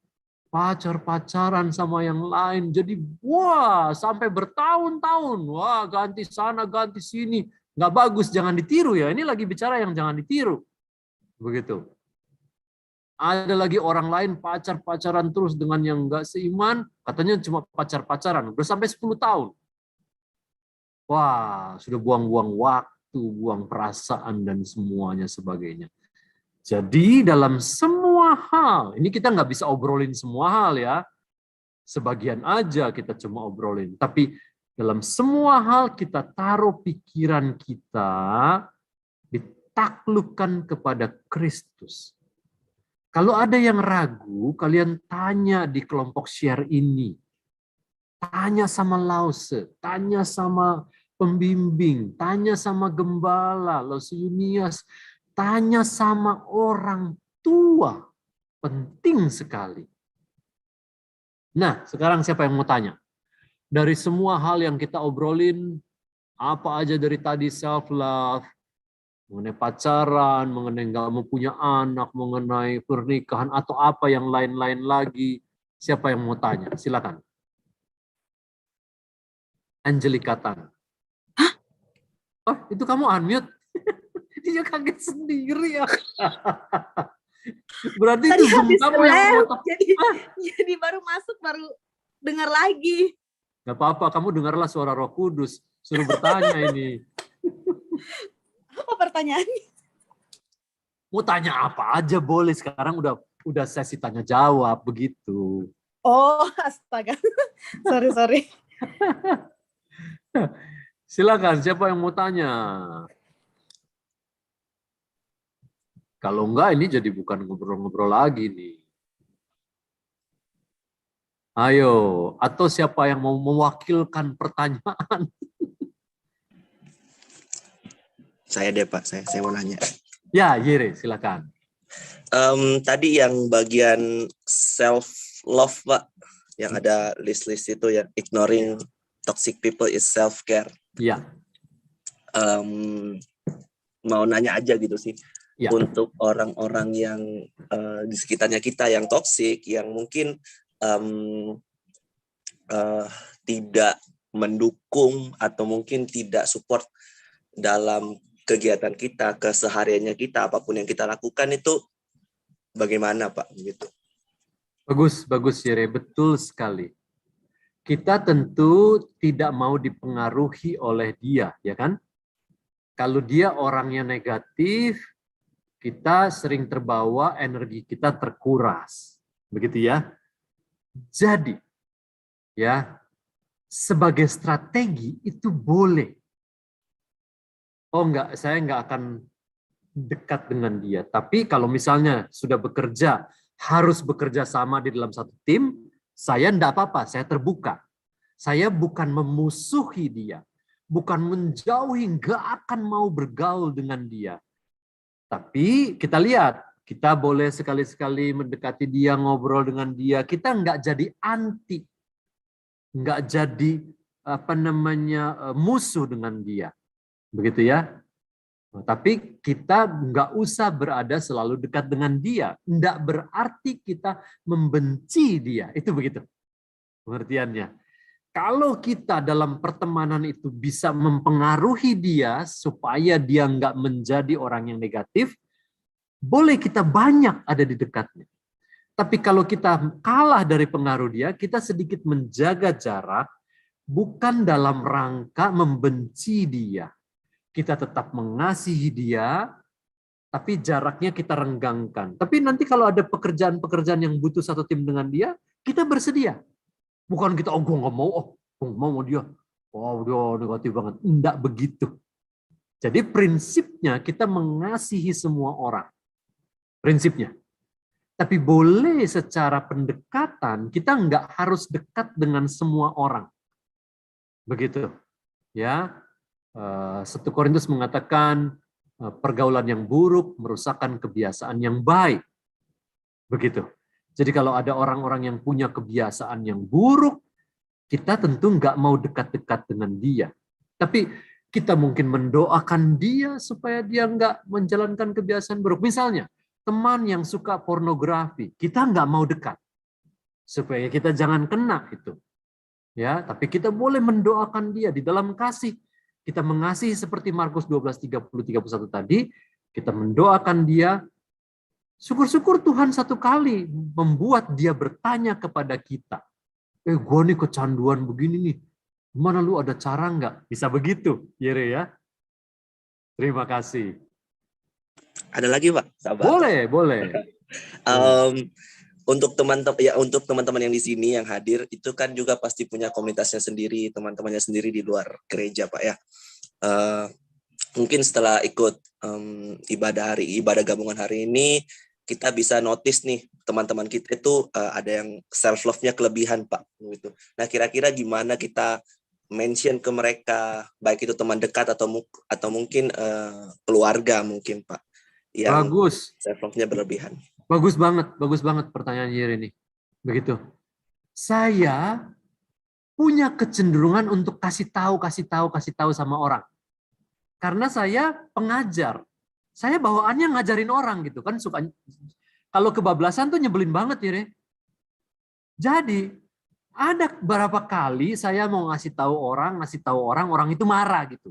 Pacaran sama yang lain. Jadi wah sampai bertahun-tahun. Wah ganti sana ganti sini. Nggak bagus, jangan ditiru ya. Ini lagi bicara yang jangan ditiru. Begitu. Ada lagi orang lain pacaran terus dengan yang nggak seiman. Katanya cuma pacaran. Udah sampai 10 tahun. Wah sudah buang-buang waktu, buang perasaan dan semuanya sebagainya. Jadi dalam semua hal, ini kita nggak bisa obrolin semua hal ya. Sebagian aja kita cuma obrolin. Tapi dalam semua hal kita taruh pikiran kita, ditaklukkan kepada Kristus. Kalau ada yang ragu, kalian tanya di kelompok share ini. Tanya sama Lause, tanya sama pembimbing, tanya sama gembala, Lause Yunias, tanya sama orang tua. Penting sekali. Nah, sekarang siapa yang mau tanya? Dari semua hal yang kita obrolin, apa aja dari tadi self-love, mengenai pacaran, mengenai nggak mau punya anak, mengenai pernikahan, atau apa yang lain-lain lagi. Siapa yang mau tanya? Silakan. Angelika Tan. Hah? Oh, itu kamu unmute? Dia kaget sendiri ya. Berarti tadi itu Zoom habis kamu yang live, mau jadi baru masuk, baru dengar lagi. Gak apa-apa, kamu dengarlah suara Roh Kudus. Suruh bertanya ini. Apa pertanyaannya? Mau tanya apa aja boleh. Sekarang udah sesi tanya jawab begitu. Oh, astaga. Sorry. Silakan, siapa yang mau tanya? Kalau enggak ini jadi bukan ngobrol-ngobrol lagi nih. Ayo, atau siapa yang mau mewakilkan pertanyaan? Saya deh Pak, saya mau nanya. Ya, Yere, silakan. Tadi yang bagian self love Pak, yang ada list-list itu ya, ignoring toxic people is self care. Ya. Mau nanya aja gitu sih. Ya. Untuk orang-orang yang di sekitarnya kita yang toksik, yang mungkin tidak mendukung atau mungkin tidak support dalam kegiatan kita, kesehariannya kita, apapun yang kita lakukan itu bagaimana Pak? Gitu. Bagus Yere, betul sekali. Kita tentu tidak mau dipengaruhi oleh dia, ya kan? Kalau dia orangnya negatif, kita sering terbawa, energi kita terkuras. Begitu ya. Jadi, ya, sebagai strategi itu boleh. Oh enggak, saya enggak akan dekat dengan dia. Tapi kalau misalnya sudah bekerja, harus bekerja sama di dalam satu tim, saya enggak apa-apa, saya terbuka. Saya bukan memusuhi dia, bukan menjauhi, enggak akan mau bergaul dengan dia. Tapi kita lihat, kita boleh sekali-sekali mendekati dia, ngobrol dengan dia. Kita nggak jadi anti, nggak jadi musuh dengan dia, begitu ya. Tapi kita nggak usah berada selalu dekat dengan dia. Nggak berarti kita membenci dia, itu begitu pengertiannya. Kalau kita dalam pertemanan itu bisa mempengaruhi dia supaya dia nggak menjadi orang yang negatif, boleh kita banyak ada di dekatnya. Tapi kalau kita kalah dari pengaruh dia, kita sedikit menjaga jarak, bukan dalam rangka membenci dia. Kita tetap mengasihi dia, tapi jaraknya kita renggangkan. Tapi nanti kalau ada pekerjaan-pekerjaan yang butuh satu tim dengan dia, kita bersedia. Bukan kita, gue nggak mau, mau dia. Oh, dia negatif banget. Enggak begitu. Jadi prinsipnya kita mengasihi semua orang. Prinsipnya. Tapi boleh secara pendekatan, kita nggak harus dekat dengan semua orang. Begitu. Ya. 1 Korintus mengatakan pergaulan yang buruk merusakkan kebiasaan yang baik. Begitu. Jadi kalau ada orang-orang yang punya kebiasaan yang buruk, kita tentu nggak mau dekat-dekat dengan dia. Tapi kita mungkin mendoakan dia supaya dia nggak menjalankan kebiasaan buruk. Misalnya, teman yang suka pornografi, kita nggak mau dekat. Supaya kita jangan kena itu. Ya, tapi kita boleh mendoakan dia di dalam kasih. Kita mengasihi seperti Markus 12:30-31 tadi, kita mendoakan dia. Syukur-syukur Tuhan satu kali membuat dia bertanya kepada kita. Gua nih kecanduan begini nih. Gimana lu ada cara nggak? Bisa begitu, Yere ya? Terima kasih. Ada lagi, Pak? Sabar. Boleh. Untuk teman-teman yang di sini yang hadir itu kan juga pasti punya komunitasnya sendiri, teman-temannya sendiri di luar gereja, Pak ya. Mungkin setelah ikut ibadah gabungan hari ini, kita bisa notice nih teman-teman kita itu ada yang self love-nya kelebihan, Pak, gitu. Nah, kira-kira gimana kita mention ke mereka, baik itu teman dekat atau mungkin keluarga mungkin, Pak, yang Bagus. self love-nya berlebihan. Bagus banget pertanyaan Yere ini. Begitu. Saya punya kecenderungan untuk kasih tahu sama orang. Karena saya pengajar. Saya bawaannya ngajarin orang gitu kan, suka kalau kebablasan tuh nyebelin banget ya. Jadi ada beberapa kali saya mau ngasih tahu orang itu marah gitu.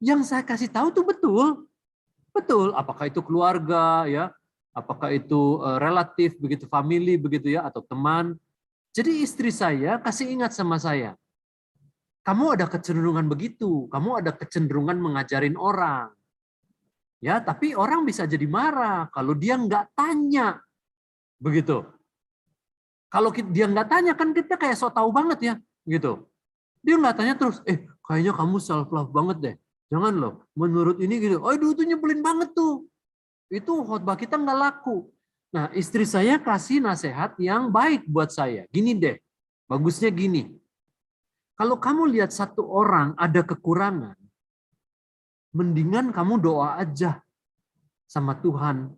Yang saya kasih tahu tuh betul. Apakah itu keluarga ya, apakah itu relatif begitu, family begitu ya, atau teman. Jadi istri saya kasih ingat sama saya, kamu ada kecenderungan begitu, kamu ada kecenderungan mengajarin orang. Ya, tapi orang bisa jadi marah kalau dia nggak tanya. Begitu. Kalau dia nggak tanya, kan kita kayak so tahu banget ya. Gitu. Dia nggak tanya terus, kayaknya kamu self love banget deh. Jangan loh, menurut ini gitu. Aduh, itu nyebelin banget tuh. Itu khotbah kita nggak laku. Nah, istri saya kasih nasihat yang baik buat saya. Gini deh, bagusnya gini. Kalau kamu lihat satu orang ada kekurangan, mendingan kamu doa aja sama Tuhan.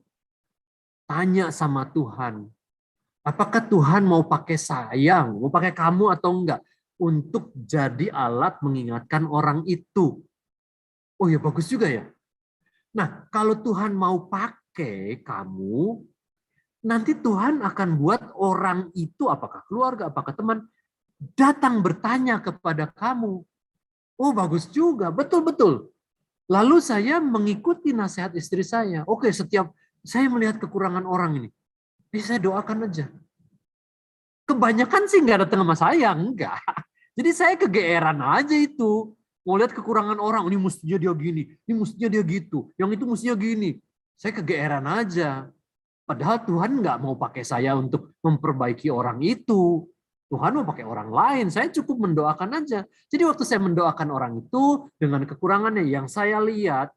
Tanya sama Tuhan. Apakah Tuhan mau pakai sayang, mau pakai kamu atau enggak, untuk jadi alat mengingatkan orang itu. Oh ya, bagus juga ya. Nah, kalau Tuhan mau pakai kamu, nanti Tuhan akan buat orang itu, apakah keluarga, apakah teman, datang bertanya kepada kamu. Oh, bagus juga, betul-betul. Lalu saya mengikuti nasihat istri saya. Oke, setiap saya melihat kekurangan orang ini, saya doakan aja. Kebanyakan sih nggak datang sama saya, enggak. Jadi saya kegeeran aja itu. Mau lihat kekurangan orang, ini mestinya dia gini, ini mestinya dia gitu, yang itu mestinya gini. Saya kegeeran aja. Padahal Tuhan nggak mau pakai saya untuk memperbaiki orang itu. Tuhan mau pakai orang lain, saya cukup mendoakan aja. Jadi waktu saya mendoakan orang itu, dengan kekurangannya yang saya lihat,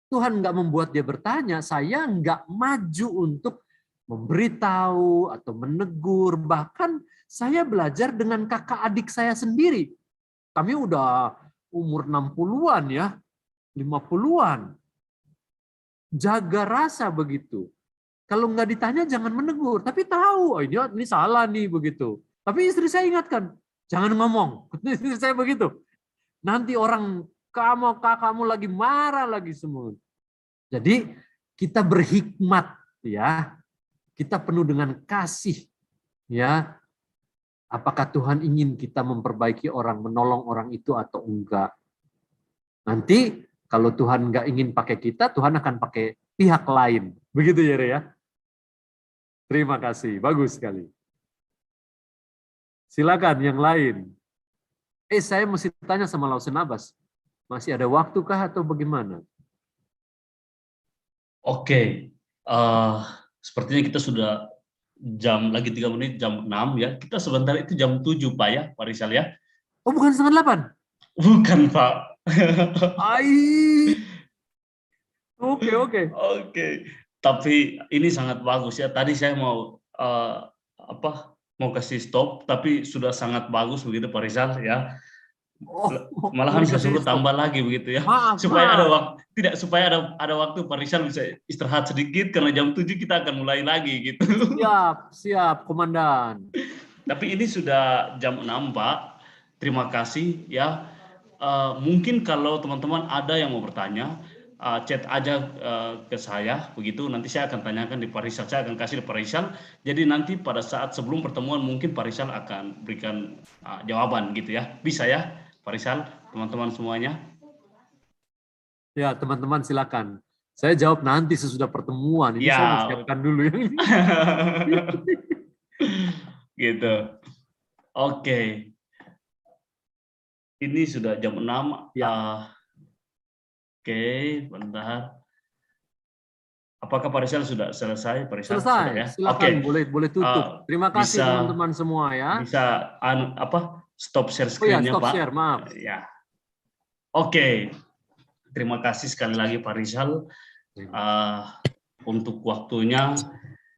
Tuhan nggak membuat dia bertanya, saya nggak maju untuk memberitahu atau menegur. Bahkan saya belajar dengan kakak adik saya sendiri. Kami udah umur 60-an ya, 50-an. Jaga rasa begitu. Kalau nggak ditanya jangan menegur, tapi tahu, oh, ini salah nih begitu. Tapi istri saya ingatkan, jangan ngomong. Istri saya begitu. Nanti orang kamu lagi marah lagi semua. Jadi kita berhikmat ya. Kita penuh dengan kasih ya. Apakah Tuhan ingin kita memperbaiki orang, menolong orang itu atau enggak? Nanti kalau Tuhan nggak ingin pakai kita, Tuhan akan pakai pihak lain. Begitu ya. Terima kasih, bagus sekali. Silakan yang lain. Saya mesti tanya sama Lausen Abbas. Masih ada waktukah atau bagaimana? Oke, sepertinya kita sudah lagi 3 menit, jam 6 ya. Kita sebentar itu jam 7 Pak ya, Pak Rizal ya. Oh bukan setengah 8? Bukan Pak. Oke. Tapi ini sangat bagus ya. Tadi saya mau mau kasih stop, tapi sudah sangat bagus begitu Pak Rizal ya. Malahan saya suruh tambah lagi begitu ya. Supaya ada waktu, tidak supaya ada waktu Pak Rizal bisa istirahat sedikit karena jam 7 kita akan mulai lagi gitu. Siap, Komandan. Tapi ini sudah jam 6, Pak. Terima kasih ya. Mungkin kalau teman-teman ada yang mau bertanya, chat aja ke saya, begitu nanti saya akan tanyakan di Pak Rizal, saya akan kasih di Pak Rizal. Jadi nanti pada saat sebelum pertemuan mungkin Pak Rizal akan berikan jawaban gitu ya. Bisa ya Pak Rizal, teman-teman semuanya? Ya, teman-teman silakan. Saya jawab nanti sesudah pertemuan. Ini Ya. saya mau siapkan dulu yang ini. Gitu. Oke. Ini sudah jam 6. Oke, bentar. Apakah Pak Rizal sudah selesai? Pak Rizal Selesai. sudah ya? Silakan, boleh tutup. Terima kasih bisa- teman-teman semua ya. Bisa stop share Oh ya, screen-nya, stop Pak. share, maaf. Ya. Oke. Terima kasih sekali lagi Pak Rizal untuk waktunya.